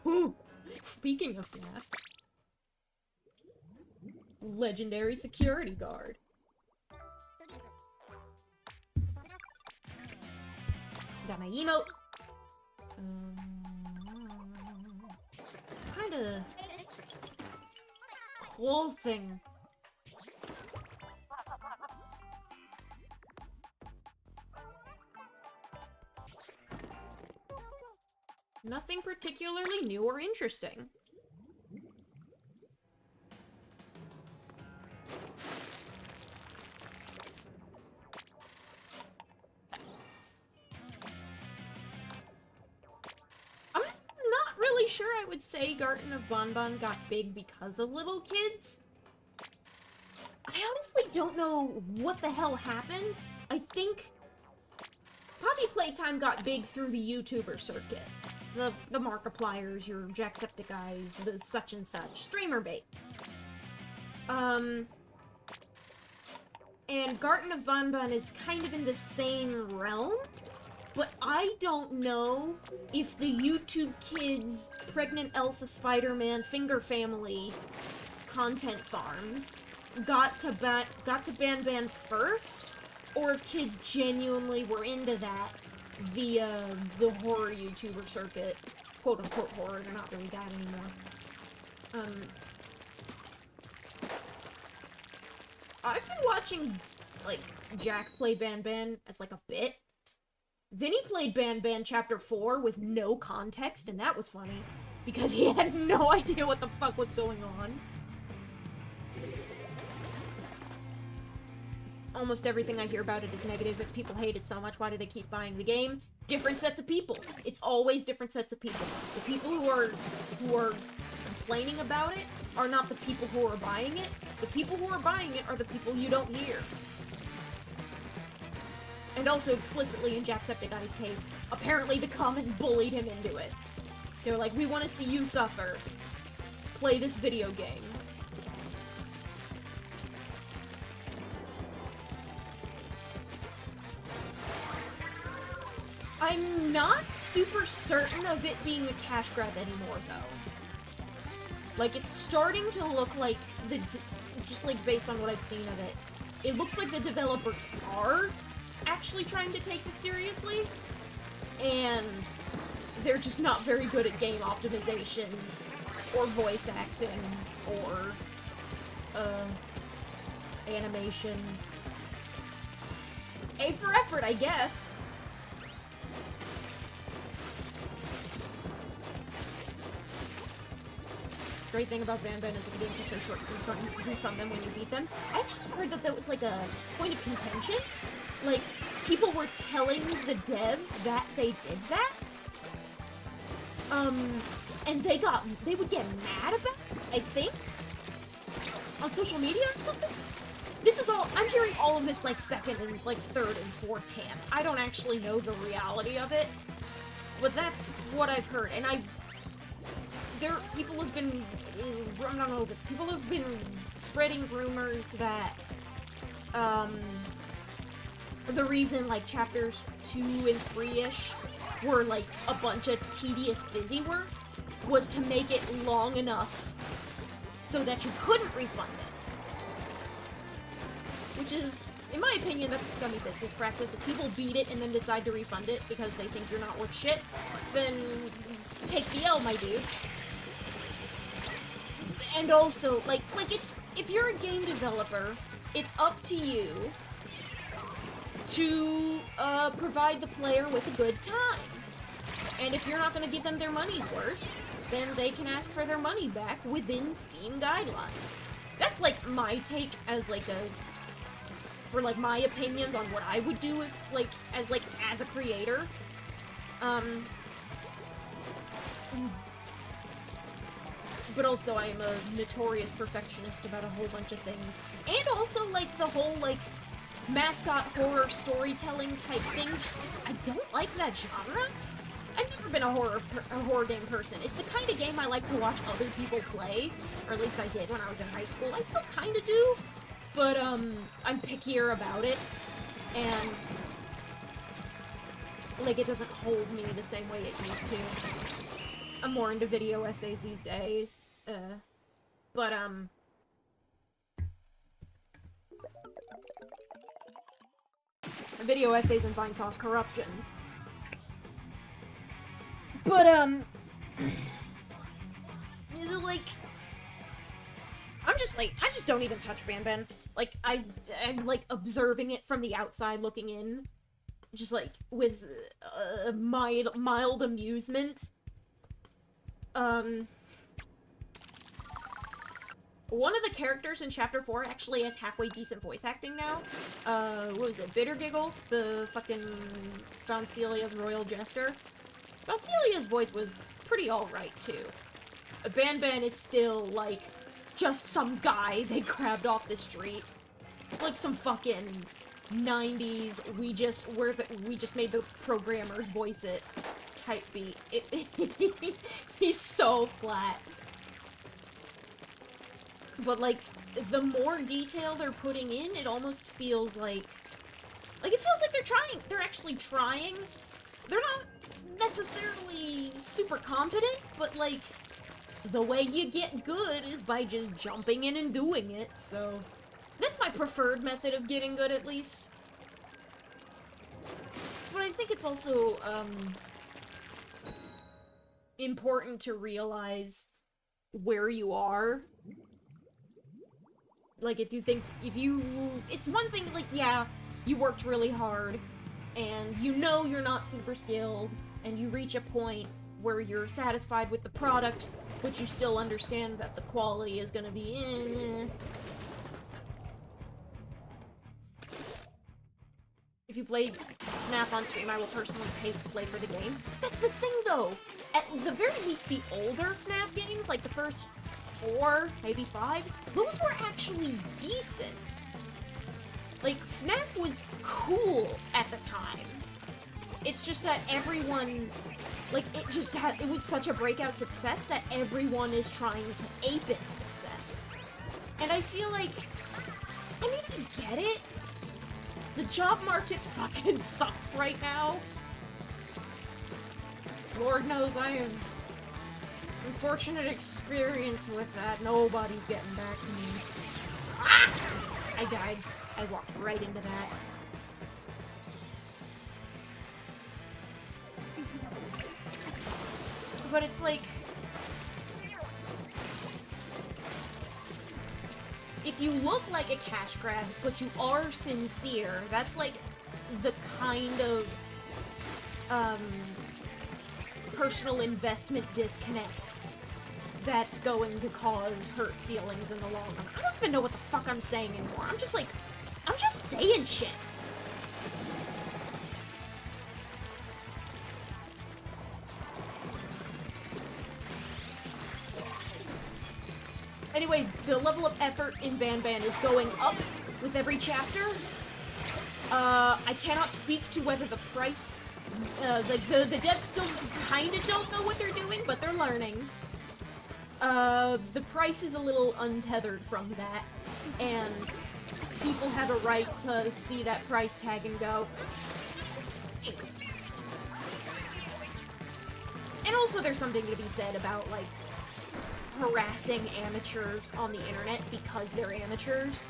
Ooh, speaking of FNAF. Legendary security guard. Got my emote. Kinda cool thing. Nothing particularly new or interesting. sure I would say Garten of Bonbon got big because of little kids. I honestly don't know what the hell happened. I think Poppy Playtime got big through the YouTuber circuit. The Markipliers, your Jacksepticeye's, the such and such. Streamer bait. And Garten of Bonbon is kind of in the same realm, but I don't know if the YouTube Kids, Pregnant Elsa Spider-Man, Finger Family content farms got to Ban Ban first, or if kids genuinely were into that via the horror YouTuber circuit. Quote-unquote horror, they're not really that anymore. I've been watching, like, Jack play Ban Ban as, like, a bit. Vinny played Ban Ban Chapter 4 with no context, and that was funny, because he had no idea what the fuck was going on. Almost everything I hear about it is negative. If people hate it so much, why do they keep buying the game? Different sets of people. It's always different sets of people. The people who are complaining about it are not the people who are buying it. The people who are buying it are the people you don't hear. And also, explicitly in Jacksepticeye's case, apparently the comments bullied him into it. They were like, we want to see you suffer. Play this video game. I'm not super certain of it being a cash grab anymore, though. Like, it's starting to look like just like based on what I've seen of it, it looks like the developers are actually trying to take this seriously, and they're just not very good at game optimization, or voice acting, or, animation. A for effort, I guess. Great thing about Ban Ban is that the games are so short, you refund them when you beat them. I actually heard that that was like a point of contention. Like, people were telling the devs that they did that. And they would get mad about it, I think, on social media or something. This is all, I'm hearing all of this like second and like third and fourth hand. I don't actually know the reality of it, but that's what I've heard. And people have been, I don't know, but people have been spreading rumors that, the reason, like, chapters 2 and 3-ish were, like, a bunch of tedious busy work was to make it long enough so that you couldn't refund it. Which is, in my opinion, that's a scummy business practice. If people beat it and then decide to refund it because they think you're not worth shit, then take the L, my dude. And also, like, it's, if you're a game developer, it's up to you to, provide the player with a good time. And if you're not gonna give them their money's worth, then they can ask for their money back within Steam guidelines. That's, like, my take as, like, for, like, my opinions on what I would do if, like, as a creator. But also, I am a notorious perfectionist about a whole bunch of things. And also, like, the whole, like, mascot horror storytelling type thing. I don't like that genre. I've never been a horror game person. It's the kind of game I like to watch other people play. Or at least I did when I was in high school. I still kind of do. But, I'm pickier about it. And, like, it doesn't hold me the same way it used to. I'm more into video essays these days. Video essays and Vine Sauce corruptions. But, like, I just don't even touch Ban Ban. Like, I'm, like, observing it from the outside looking in. Just, like, with, mild amusement. One of the characters in Chapter 4 actually has halfway decent voice acting now. What was it? Bitter Giggle? The fucking Don Celia's Royal Jester? Don Celia's voice was pretty alright, too. Ban Ban is still, like, just some guy they grabbed off the street. Like some fucking 90s, we just made the programmers voice it type beat. He's so flat. But, like, the more detail they're putting in, it almost feels like... Like, it feels like they're actually trying. They're not necessarily super competent, but, like, the way you get good is by just jumping in and doing it, so... That's my preferred method of getting good, at least. But I think it's also, important to realize where you are. Like, it's one thing, like, yeah, you worked really hard, and you know you're not super skilled, and you reach a point where you're satisfied with the product, but you still understand that the quality is gonna be If you played FNAF on stream, I will personally pay to play for the game. That's the thing, though! At the very least, the older FNAF games, like the first 4, maybe 5, those were actually decent. Like, FNAF was cool at the time. It's just that everyone... Like, it was such a breakout success that everyone is trying to ape its success. And I feel like... I mean, I get it. The job market fucking sucks right now. Lord knows I have unfortunate experience with that. Nobody's getting back to me. Ah! I died. I walked right into that. But it's like... If you look like a cash grab, but you are sincere, that's like the kind of personal investment disconnect that's going to cause hurt feelings in the long run. I don't even know what the fuck I'm saying anymore. I'm just saying shit. Anyway, the level of effort in Ban Ban is going up with every chapter. I cannot speak to whether the price... the devs still kinda don't know what they're doing, but they're learning. The price is a little untethered from that, and people have a right to see that price tag and go... And also there's something to be said about, like, harassing amateurs on the internet because they're amateurs.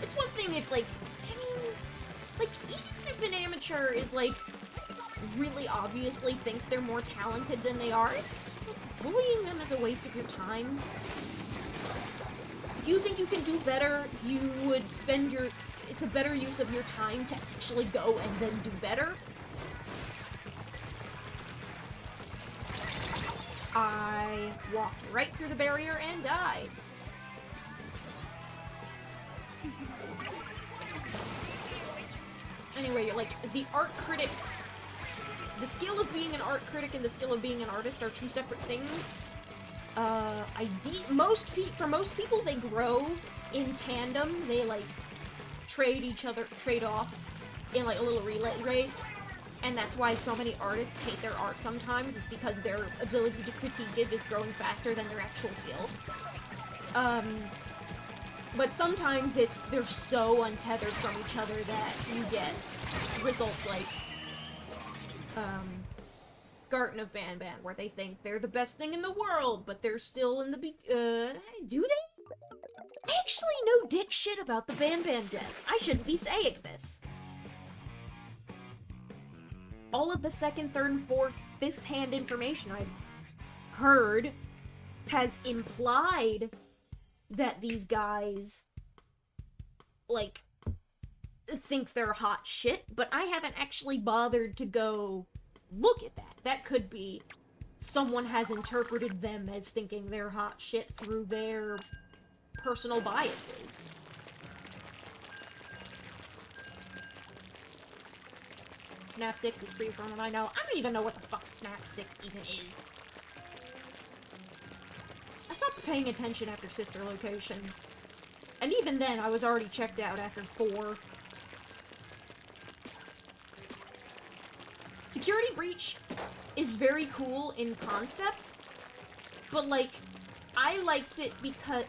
It's one thing if, like, I mean, like, even if an amateur is, like, really obviously thinks they're more talented than they are, it's bullying them is a waste of your time. If you think you can do better, you would spend it's a better use of your time to actually go and then do better. I walked right through the barrier and died. Anyway, like, the art critic... The skill of being an art critic and the skill of being an artist are two separate things. For most people, they grow in tandem. They, like, trade off in, like, a little relay race. And that's why so many artists hate their art sometimes, is because their ability to critique it is growing faster than their actual skill. But sometimes they're so untethered from each other that you get results like, Garten of Ban Ban, where they think they're the best thing in the world, but they're still in the do they? I actually know dick shit about the Ban Ban devs. I shouldn't be saying this. All of the second, third, and fourth, fifth-hand information I've heard has implied that these guys, like, think they're hot shit, but I haven't actually bothered to go look at that. That could be someone has interpreted them as thinking they're hot shit through their personal biases. FNAF 6 is free from what I know. I don't even know what the fuck FNAF 6 even is. paying attention after Sister Location. And even then, I was already checked out after 4. Security Breach is very cool in concept, but, like, I liked it because,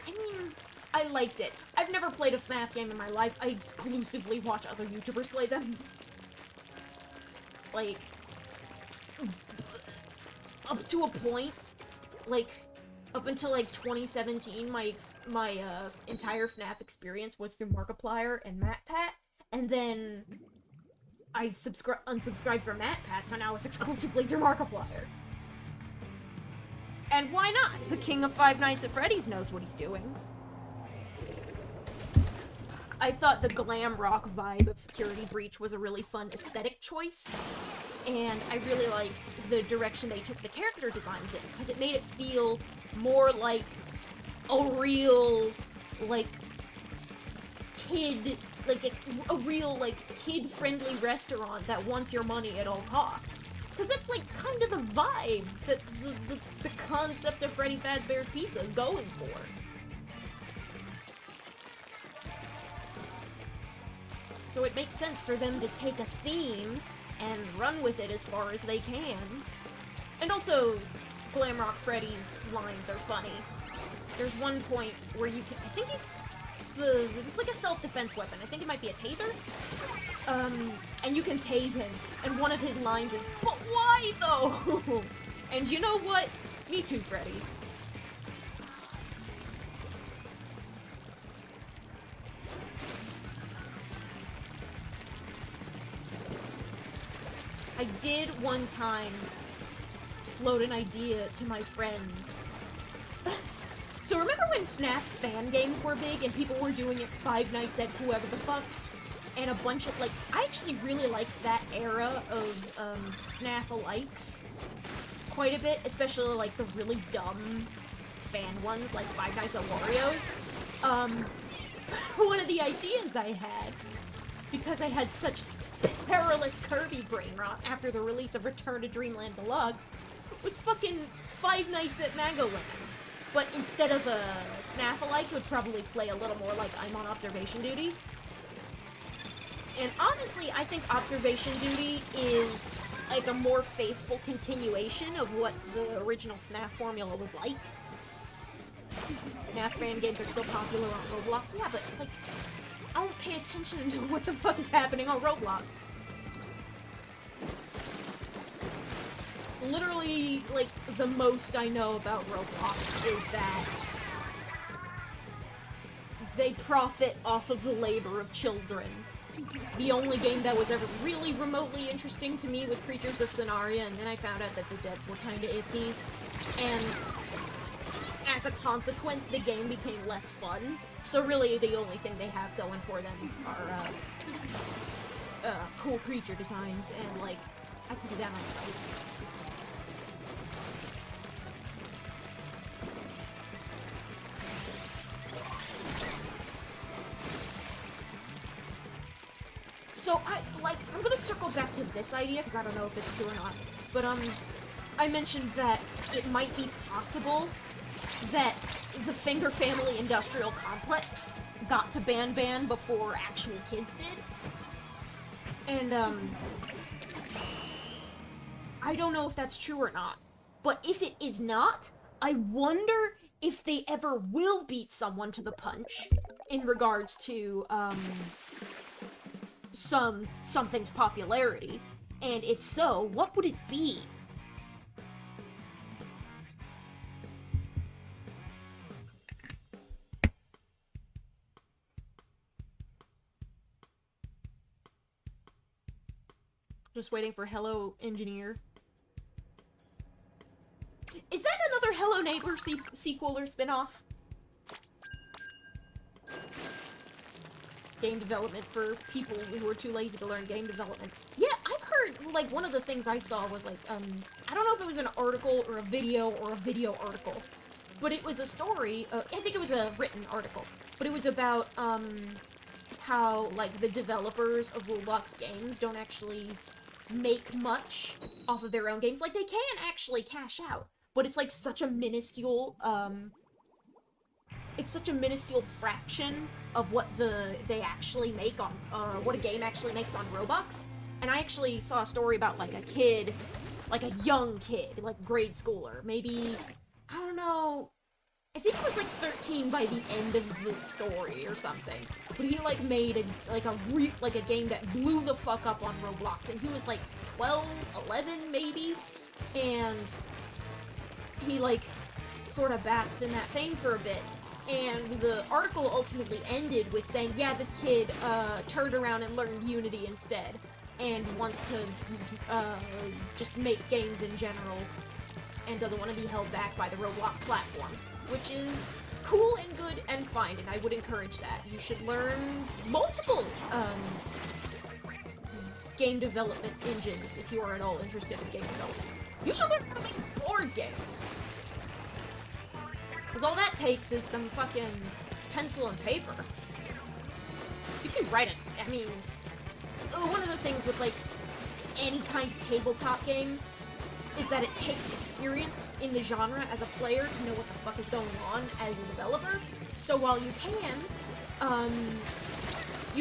I liked it. I've never played a FNAF game in my life. I exclusively watch other YouTubers play them. Like, up to a point, like, up until, like, 2017, my entire FNAF experience was through Markiplier and MatPat, and then I unsubscribed from MatPat, so now it's exclusively through Markiplier. And why not? The king of Five Nights at Freddy's knows what he's doing. I thought the glam rock vibe of Security Breach was a really fun aesthetic choice, and I really liked the direction they took the character designs in, because it made it feel more like a real, like, kid, like, a real, like, kid-friendly restaurant that wants your money at all costs. Because that's, like, kind of the vibe that the concept of Freddy Fazbear's Pizza is going for. So it makes sense for them to take a theme and run with it as far as they can. And also, Glamrock Freddy's lines are funny. There's one point where you can, I think it's like a self-defense weapon. I think it might be a taser. And you can tase him. And one of his lines is, "But why though?" And you know what? Me too, Freddy. I did one time float an idea to my friends. So remember when FNAF fan games were big and people were doing it Five Nights at Whoever the Fucks? And a bunch of, like, I actually really liked that era of FNAF-alikes quite a bit, especially, like, the really dumb fan ones, like Five Nights at Wario's. One of the ideas I had, because I had such perilous Kirby brain rot after the release of Return to Dreamland Deluxe, was fucking Five Nights at Magoland. But instead of a FNAF-alike, it would probably play a little more like I'm on observation duty. And honestly, I think observation duty is like a more faithful continuation of what the original FNAF formula was like. FNAF fan games are still popular on Roblox, yeah, but like, I don't pay attention to what the fuck is happening on Roblox. Literally, like, the most I know about Roblox is that they profit off of the labor of children. The only game that was ever really remotely interesting to me was Creatures of Sonaria, and then I found out that the devs were kinda iffy. And as a consequence, the game became less fun. So really, the only thing they have going for them are, cool creature designs, and, like, I can do that on sites. So, I'm gonna circle back to this idea, because I don't know if it's true or not, but, I mentioned that it might be possible that the Finger Family Industrial Complex got to ban before actual kids did. And, I don't know if that's true or not, but if it is not, I wonder if they ever will beat someone to the punch in regards to, something's popularity, and if so, what would it be? Just waiting for Hello Engineer. Is that another Hello Neighbor sequel or spin-off? Game development for people who are too lazy to learn game development. Yeah, I've heard, like, one of the things I saw was, like, I don't know if it was an article or a video article, but it was a story, I think it was a written article, but it was about, how, like, the developers of Roblox games don't actually make much off of their own games. Like, they can actually cash out, but it's, like, such a minuscule, it's such a minuscule fraction of what they actually make on, what a game actually makes on Roblox. And I actually saw a story about, like, a kid, like a young kid, like grade schooler, maybe, I don't know, I think he was like 13 by the end of the story or something. But he like made a game that blew the fuck up on Roblox, and he was like 12, 11 maybe, and he like sort of basked in that fame for a bit. And the article ultimately ended with saying, yeah, this kid turned around and learned Unity instead, and wants to just make games in general, and doesn't want to be held back by the Roblox platform. Which is cool and good and fine, and I would encourage that. You should learn multiple game development engines if you are at all interested in game development. You should learn how to make board games. Because all that takes is some fucking pencil and paper. You can write it. I mean, one of the things with, like, any kind of tabletop game is that it takes experience in the genre as a player to know what the fuck is going on as a developer. So while you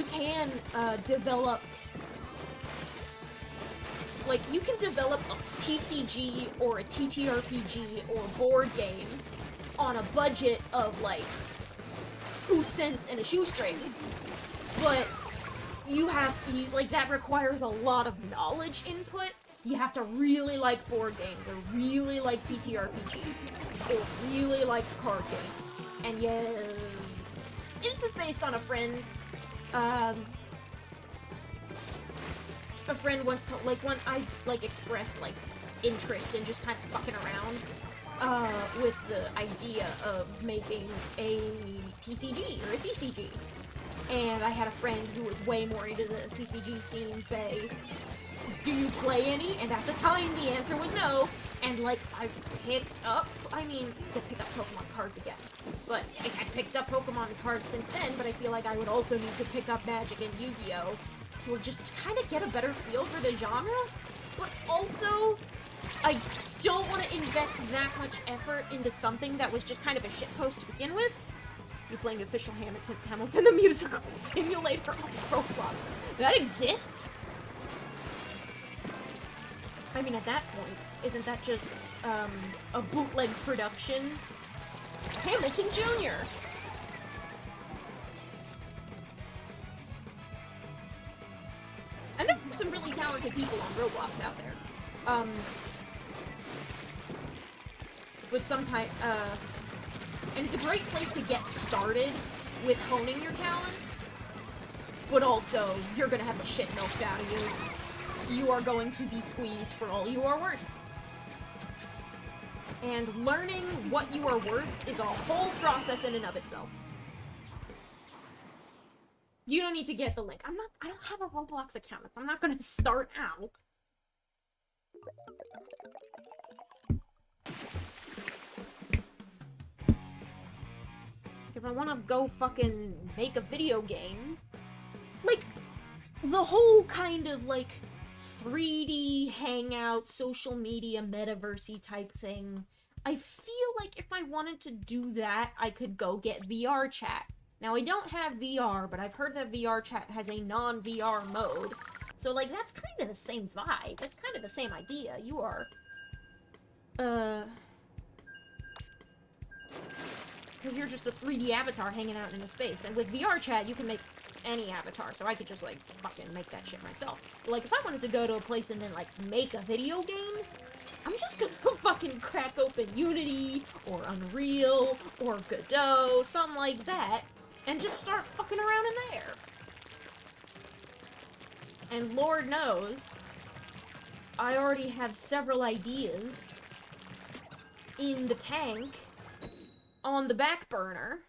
can develop, like, you can develop a TCG or a TTRPG or a board game on a budget of, like, 2 cents and a shoestring. But like, that requires a lot of knowledge input. You have to really like board games, or really like TTRPGs, or really like card games. And yeah, this is based on a friend. A friend once told, like, when I, like, expressed, like, interest in just kind of fucking around, with the idea of making a TCG, or a CCG. And I had a friend who was way more into the CCG scene say, do you play any? And at the time, the answer was no. And, like, I've picked up, I mean, to pick up Pokemon cards again. But I picked up Pokemon cards since then, but I feel like I would also need to pick up Magic and Yu-Gi-Oh! To just kind of get a better feel for the genre. But also, I don't want to invest that much effort into something that was just kind of a shitpost to begin with. You're playing official Hamilton the Musical Simulator on Roblox. That exists? I mean, at that point, isn't that just, a bootleg production? Hamilton Jr.! And there are some really talented people on Roblox out there. With some type, and it's a great place to get started with honing your talents, but also, you're gonna have the shit milked out of you. You are going to be squeezed for all you are worth. And learning what you are worth is a whole process in and of itself. You don't need to get the link. I don't have a Roblox account. I'm not gonna start out. If I want to go fucking make a video game, like, the whole kind of, like, 3D hangout, social media, metaversey type thing, I feel like if I wanted to do that, I could go get VR chat. Now, I don't have VR, but I've heard that VR chat has a non-VR mode. So, like, that's kind of the same vibe. That's kind of the same idea. You are, because you're just a 3D avatar hanging out in a space. And with VR chat, you can make any avatar, so I could just, like, fucking make that shit myself. But, like, if I wanted to go to a place and then, like, make a video game, I'm just gonna fucking crack open Unity, or Unreal, or Godot, something like that, and just start fucking around in there. And Lord knows, I already have several ideas in the tank, on the back burner.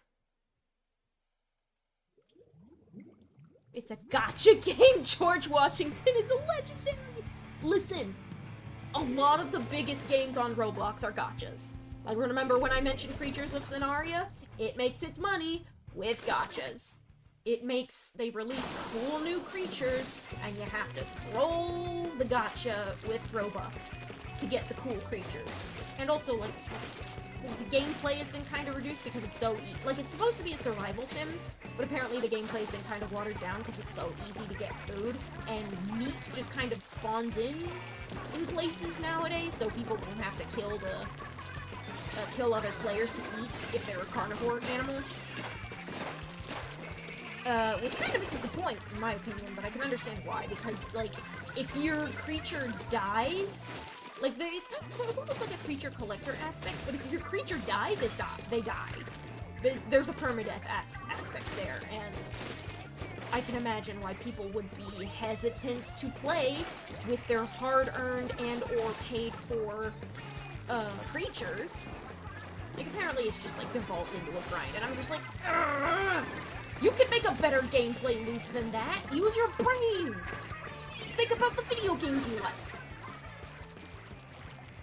It's a gotcha game. George Washington is a legendary. Listen, a lot of the biggest games on Roblox are gotchas. Like, remember when I mentioned Creatures of Scenaria? It makes its money with gotchas. They release cool new creatures, and you have to roll the gotcha with Robux to get the cool creatures. And also, like, the gameplay has been kind of reduced because it's so like, it's supposed to be a survival sim, but apparently the gameplay has been kind of watered down because it's so easy to get food, and meat just kind of spawns in places nowadays, so people don't have to kill other players to eat if they're a carnivore animal. Which kind of isn't the point, in my opinion, but I can understand why, because, like, if your creature dies, like, it's almost like a creature-collector aspect, but if your creature dies, they die. There's a permadeath aspect there, and I can imagine why people would be hesitant to play with their hard-earned and or paid-for, creatures. Like, apparently it's just, like, devolved into a grind, and I'm just like, ugh! You can make a better gameplay loop than that! Use your brain! Think about the video games you like!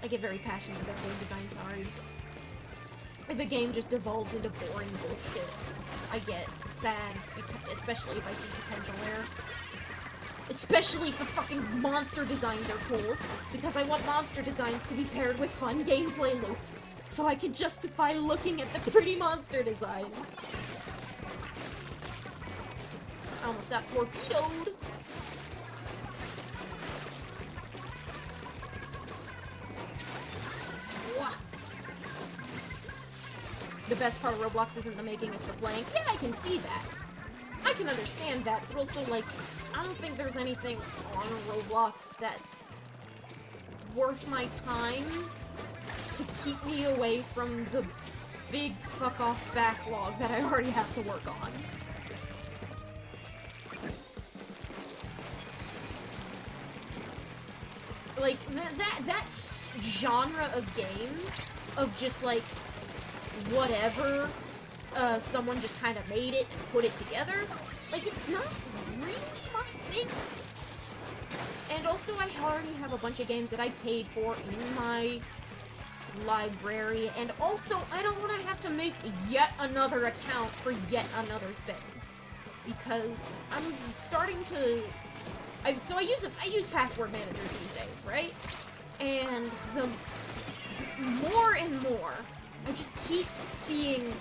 I get very passionate about game design, sorry. If a game just devolves into boring bullshit, I get sad, especially if I see potential there. Especially if the fucking monster designs are cool, because I want monster designs to be paired with fun gameplay loops, so I can justify looking at the pretty monster designs. I almost got torpedoed. Wah. The best part of Roblox isn't the making, it's the playing. Yeah, I can see that. I can understand that, but also, like, I don't think there's anything on Roblox that's worth my time to keep me away from the big fuck-off backlog that I already have to work on. Like, that genre of game, of just, like, whatever, someone just kind of made it and put it together, like, it's not really my thing. And also, I already have a bunch of games that I paid for in my library, and also, I don't want to have to make yet another account for yet another thing. Because I'm starting to... So I use password managers these days, right? And the more and more, I just keep seeing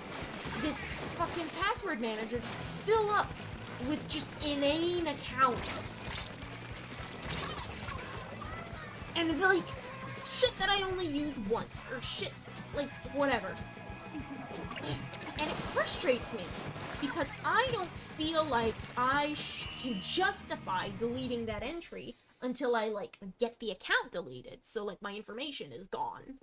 this fucking password manager just fill up with just inane accounts. And, like, shit that I only use once, or shit, like, whatever. And it frustrates me, because I don't feel like I can justify deleting that entry until I, like, get the account deleted, so, like, my information is gone.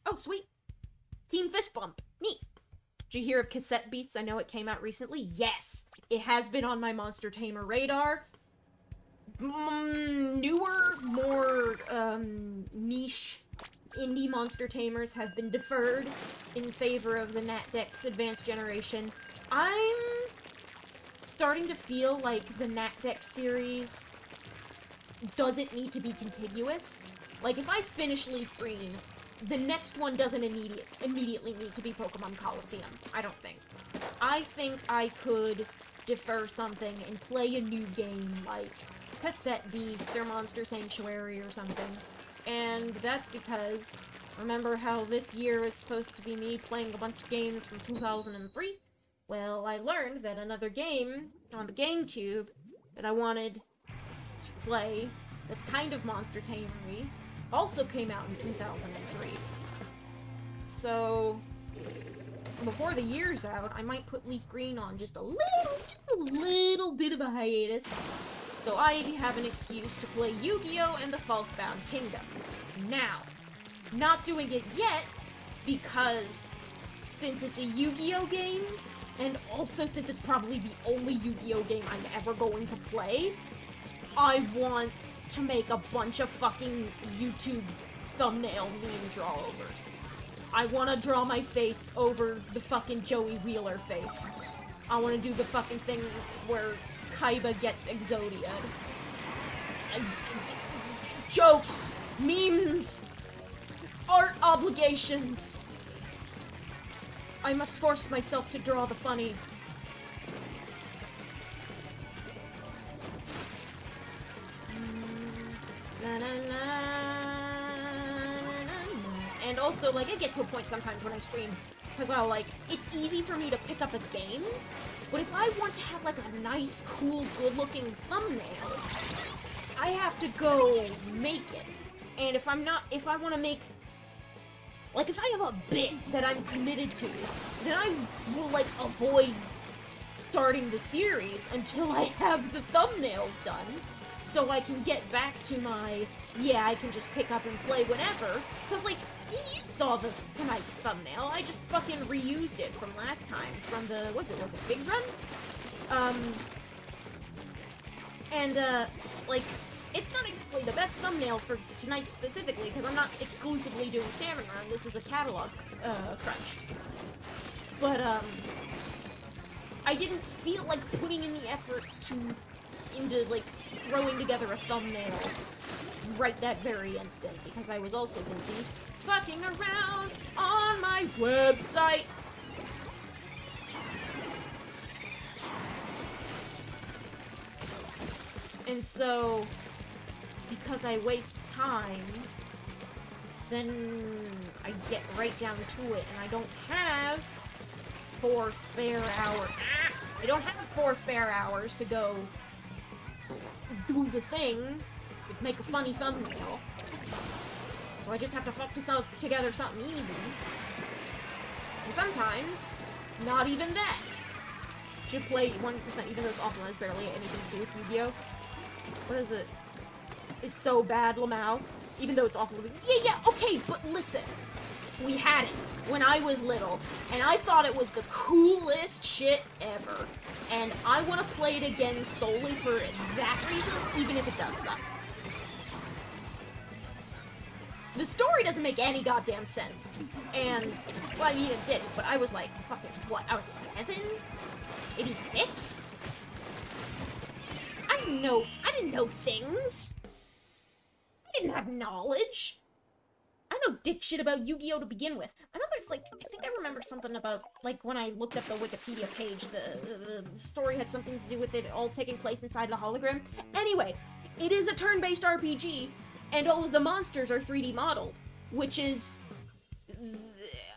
Oh, sweet. Team Fist Bump. Neat. Did you hear of Cassette Beats? I know it came out recently. Yes! It has been on my Monster Tamer radar. Newer, more, niche indie Monster Tamers have been deferred in favor of the NatDex Advanced Generation. I'm starting to feel like the NatDex series doesn't need to be contiguous. Like, if I finish Leaf Green, the next one doesn't immediately need to be Pokemon Coliseum. I don't think. I think I could defer something and play a new game like Cassette Beasts or Monster Sanctuary or something. And that's because, remember how this year is supposed to be me playing a bunch of games from 2003? Well, I learned that another game on the GameCube that I wanted to play that's kind of Monster Tamery also came out in 2003. So, before the year's out, I might put Leaf Green on just a little bit of a hiatus, so I have an excuse to play Yu-Gi-Oh! And the Falsebound Kingdom. Now, not doing it yet, because since it's a Yu-Gi-Oh! Game, and also since it's probably the only Yu-Gi-Oh! Game I'm ever going to play, I want to make a bunch of fucking YouTube thumbnail meme drawovers. I want to draw my face over the fucking Joey Wheeler face. I want to do the fucking thing where Kaiba gets Exodia'd. Jokes, memes, art obligations. I must force myself to draw the funny. And also, like, I get to a point sometimes when I stream, because I'll, like, it's easy for me to pick up a game, but if I want to have, like, a nice, cool, good-looking thumbnail, I have to go make it. And if I want to make, like, if I have a bit that I'm committed to, then I will, like, avoid starting the series until I have the thumbnails done, so I can get back to my, yeah, I can just pick up and play whenever, because, like, you saw tonight's thumbnail, I just fucking reused it from last time, from the, was it Big Run? Like, it's not exactly the best thumbnail for tonight specifically, because I'm not exclusively doing Salmon Run, this is a catalog, crunch. But, I didn't feel like putting in the effort into, like, throwing together a thumbnail right that very instant, because I was also busy fucking around on my website. And so, because I waste time, then I get right down to it, and I don't have 4 spare hours. I don't have 4 spare hours to go do the thing, make a funny thumbnail. So I just have to fuck together something easy. And sometimes, not even that. Should play 1%, even though it's awful and has barely anything to do with Yu-Gi-Oh! What is it? It's so bad, Lamau. Even though it's awful. Yeah, okay, but listen. We had it when I was little, and I thought it was the coolest shit ever. And I want to play it again solely for that reason, even if it does suck. The story doesn't make any goddamn sense. And, well, I mean, it did, but I was like, fucking, what, I was 7? 86? I didn't know things. I didn't have knowledge. I know dick shit about Yu-Gi-Oh! To begin with. I know there's, like, I think I remember something about, like, when I looked up the Wikipedia page, the story had something to do with it all taking place inside the hologram. Anyway, it is a turn-based RPG, and all of the monsters are 3D modeled, which is,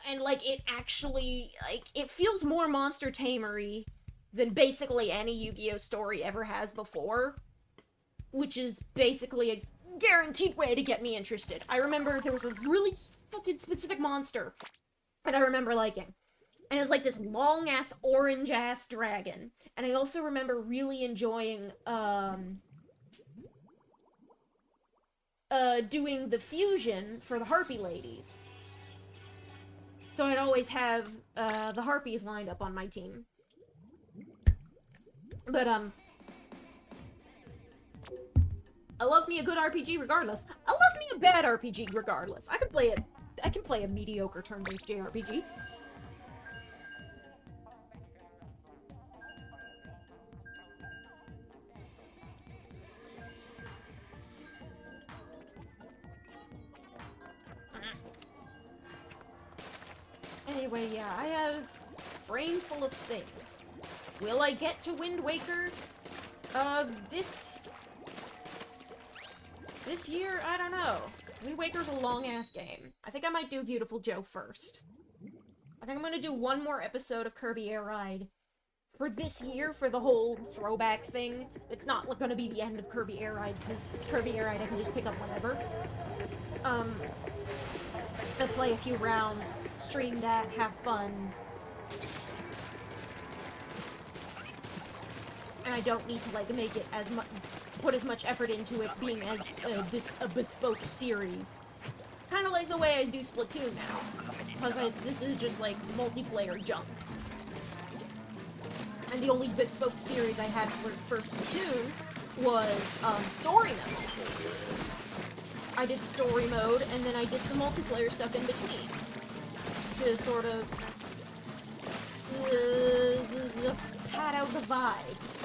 and, like, it actually, like, it feels more Monster Tamer-y than basically any Yu-Gi-Oh! Story ever has before, which is basically a guaranteed way to get me interested. I remember there was a really fucking specific monster that I remember liking. And it was like this long-ass, orange-ass dragon. And I also remember really enjoying, doing the fusion for the Harpy ladies. So I'd always have, the Harpies lined up on my team. But, I love me a good RPG regardless. I love me a bad RPG regardless. I can play a mediocre turn-based JRPG. Anyway, yeah, I have a brain full of things. Will I get to Wind Waker? This year? I don't know. Wind Waker's a long-ass game. I think I might do Beautiful Joe first. I think I'm gonna do one more episode of Kirby Air Ride for this year, for the whole throwback thing. It's not gonna be the end of Kirby Air Ride, because Kirby Air Ride I can just pick up whenever. I'll play a few rounds, stream that, have fun. And I don't need to, like, make it as much, put as much effort into it being as a bespoke series. Kind of like the way I do Splatoon now. Because this is just, like, multiplayer junk. And the only bespoke series I had for Splatoon was, story mode. I did story mode, and then I did some multiplayer stuff in between. To sort of pad out the vibes.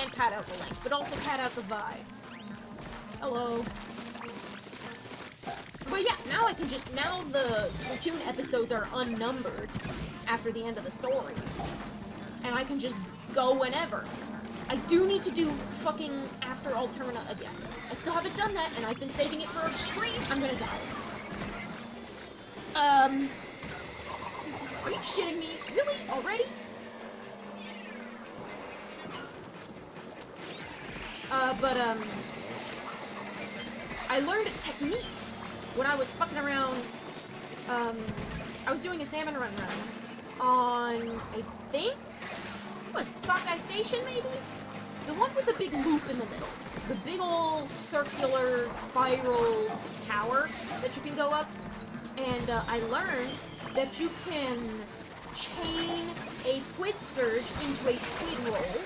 And pad out the length, but also pad out the vibes. Hello. But yeah, now I can just, now the Splatoon episodes are unnumbered after the end of the story. And I can just go whenever. I do need to do fucking After Alterna again. I still haven't done that, and I've been saving it for a stream. I'm gonna die. Are you shitting me? Really? Already? I learned a technique when I was fucking around, I was doing a salmon run on, I think, what was it, Sockeye Station, maybe? The one with the big loop in the middle. The big old circular spiral tower that you can go up. And I learned that you can chain a squid surge into a squid roll,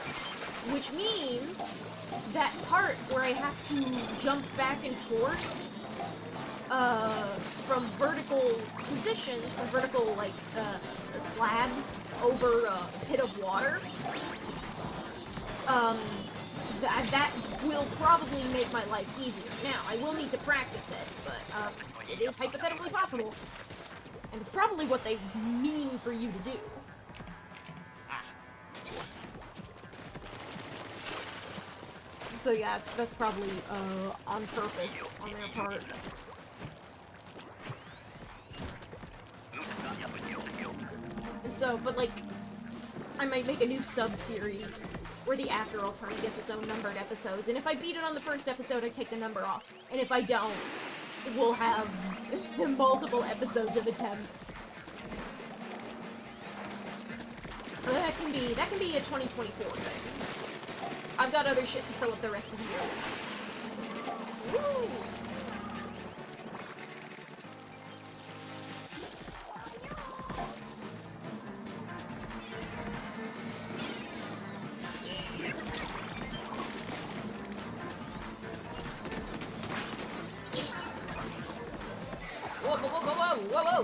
which means that part where I have to jump back and forth from vertical positions, from vertical, like, slabs over a pit of water, that will probably make my life easier. Now, I will need to practice it, but it is hypothetically possible. And it's probably what they mean for you to do. So yeah, that's probably on purpose on their part. And so, but like, I might make a new sub-series where the After Alterna gets its own numbered episodes, and if I beat it on the first episode, I take the number off. And if I don't, we'll have multiple episodes of attempts. But that can be a 2024 thing. I've got other shit to fill up the rest of the year with. Woo! Whoa, whoa, whoa, whoa, whoa, whoa!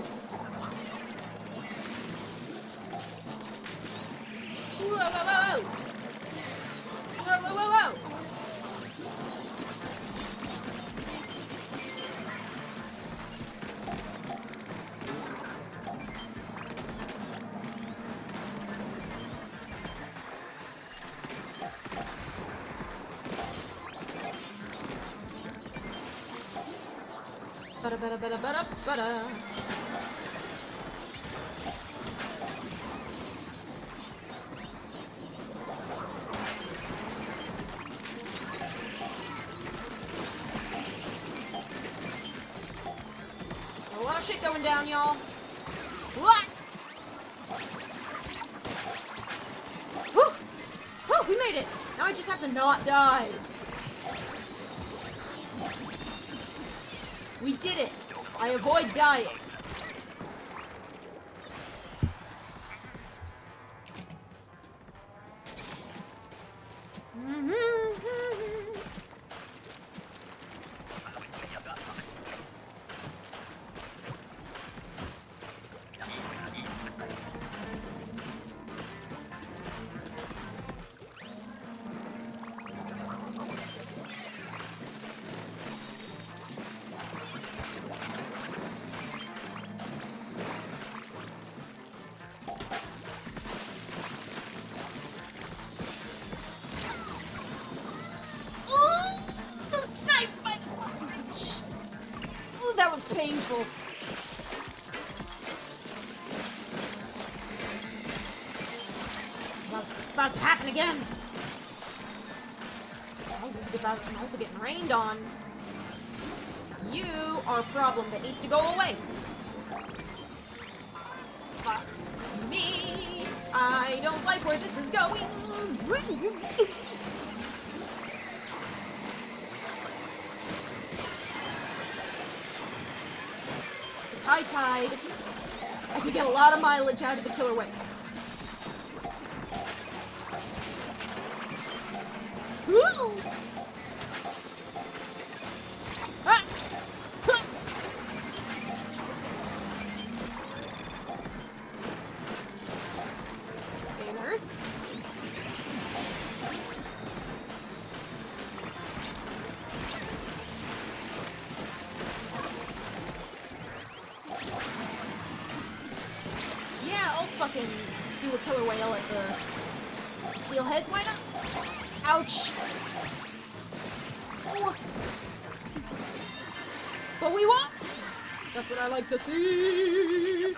Whoa, whoa, whoa, whoa! Whoa, whoa, whoa, whoa! Bada bada bada bada bada. A lot of shit going down, y'all. What? Whew! Whew, we made it! Now I just have to not die. We did it! I avoid dying. That was painful. It's about to happen again. I'm also getting rained on. You are a problem that needs to go away. Fuck me. I don't like where this is going. High tide. I can get a lot of mileage out of the killer whale. Woo! Ah! Gamers. fucking do a killer whale at the steelheads, why not? Ouch! Oh. But we won! That's what I like to see!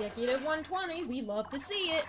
Executive 120, we love to see it.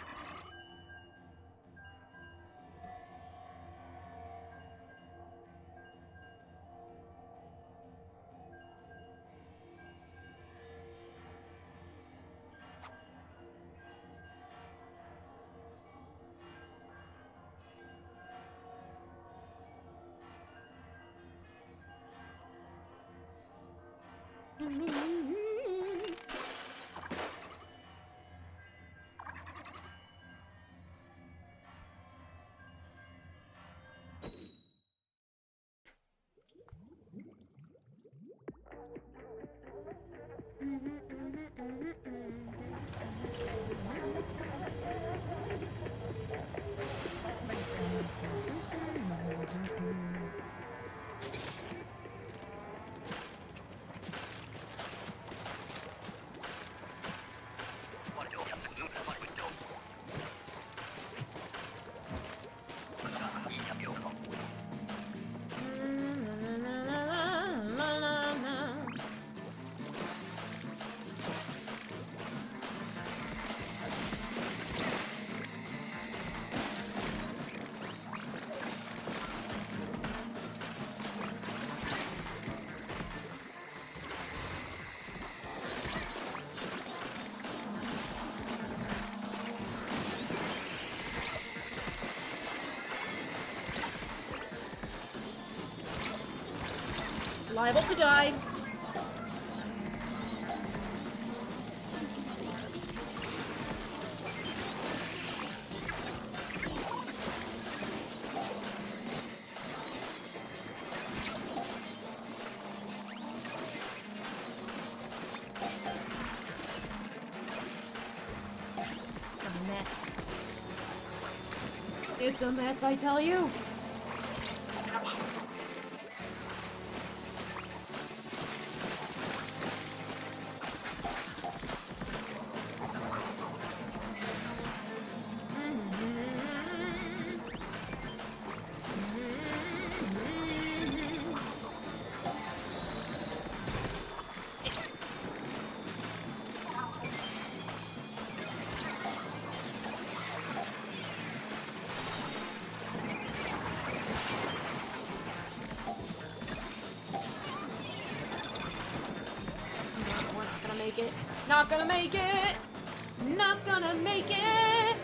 Liable to die. A mess. It's a mess, I tell you. Ouch. Not gonna make it! Not gonna make it!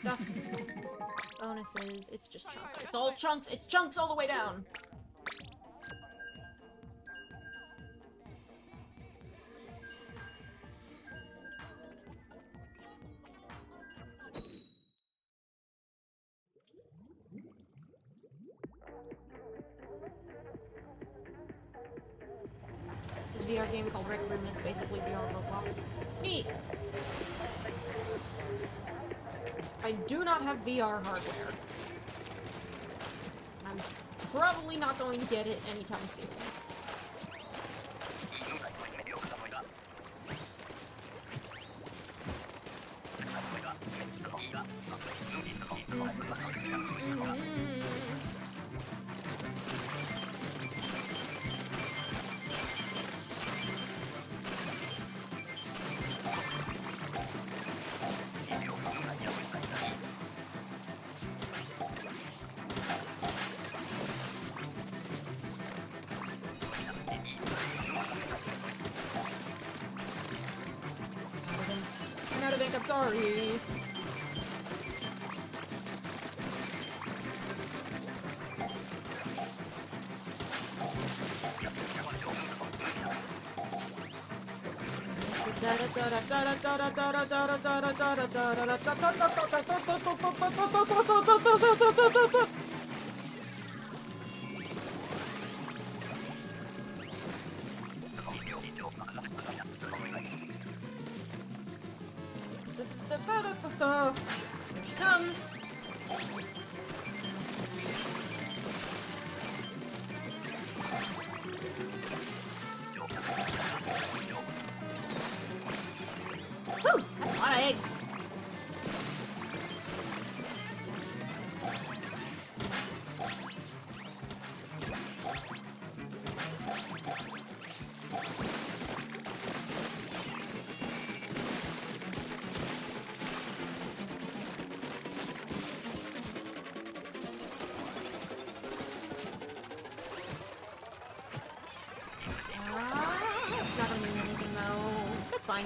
Stuff. Bonuses. It's just chunks. It's all chunks. It's chunks all the way down. This VR game called Rec Room, and it's basically VR Roblox. Neat! I do not have VR hardware. I'm probably not going to get it anytime soon. I'm out of ink, I'm sorry. Here she comes. Woo! That's a lot of eggs. It's not gonna mean anything though. That's fine.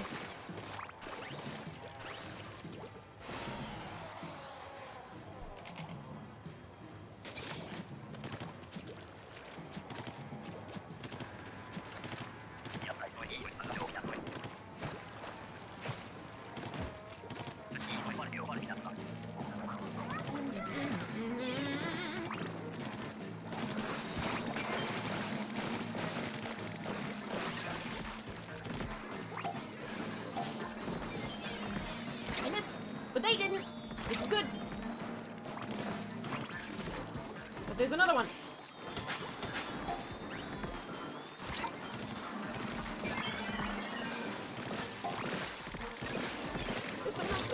I missed, but they didn't, which is good. But there's another one.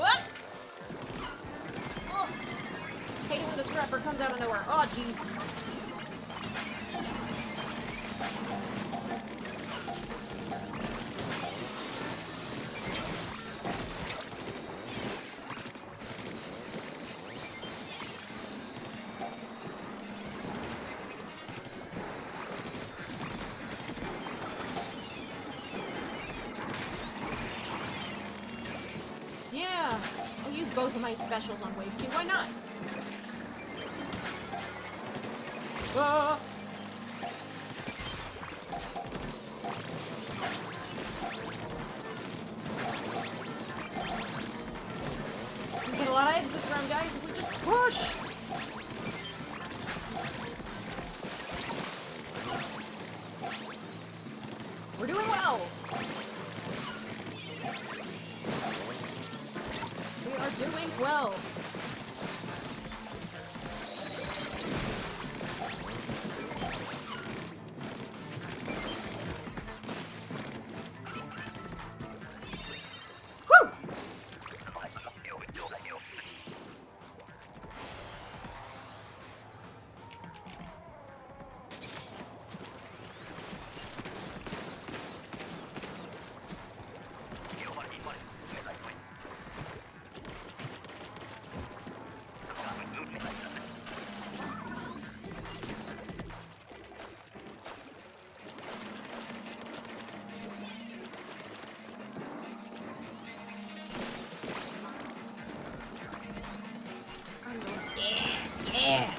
Ah! Oh. Hate when the scrapper comes out of nowhere. Oh, jeez. Yeah, I'll use both of my specials on wave 2. Why not? Ah! We get a lot of eggs this round, guys, if we just push! We're doing well! We are doing well. Woo! Yeah.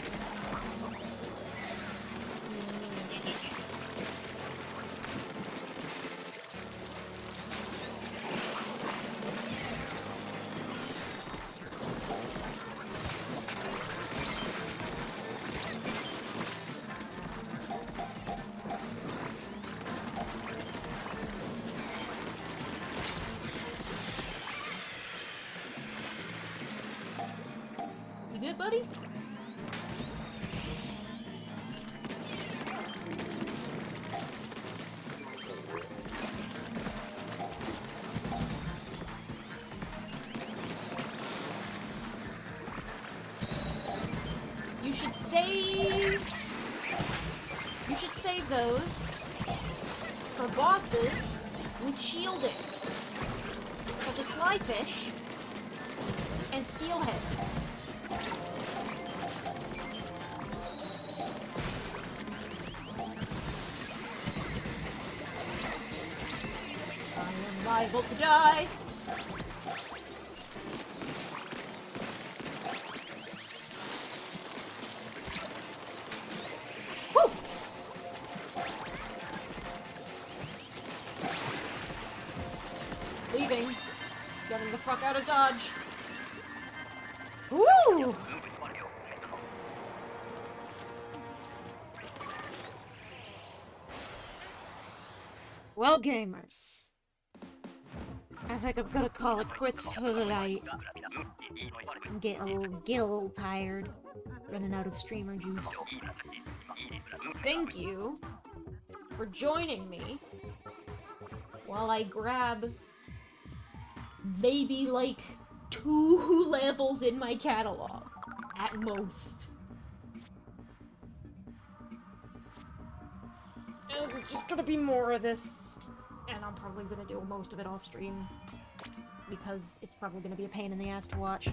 You good, buddy? save... You should save those for bosses with shielding, such as flyfish and steelheads. I am liable to die. Woo! Leaving. Getting the fuck out of Dodge. Woo! Well, gamers, I think I'm gonna call it quits for the night. I'm getting a little tired, running out of streamer juice. Thank you for joining me while I grab maybe like 2 levels in my catalog, at most. And it's just gonna be more of this, and I'm probably gonna do most of it off stream, because it's probably gonna be a pain in the ass to watch.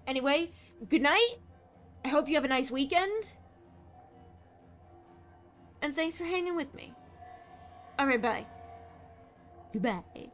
Anyway, good night, I hope you have a nice weekend, and thanks for hanging with me. Alright, bye. Goodbye.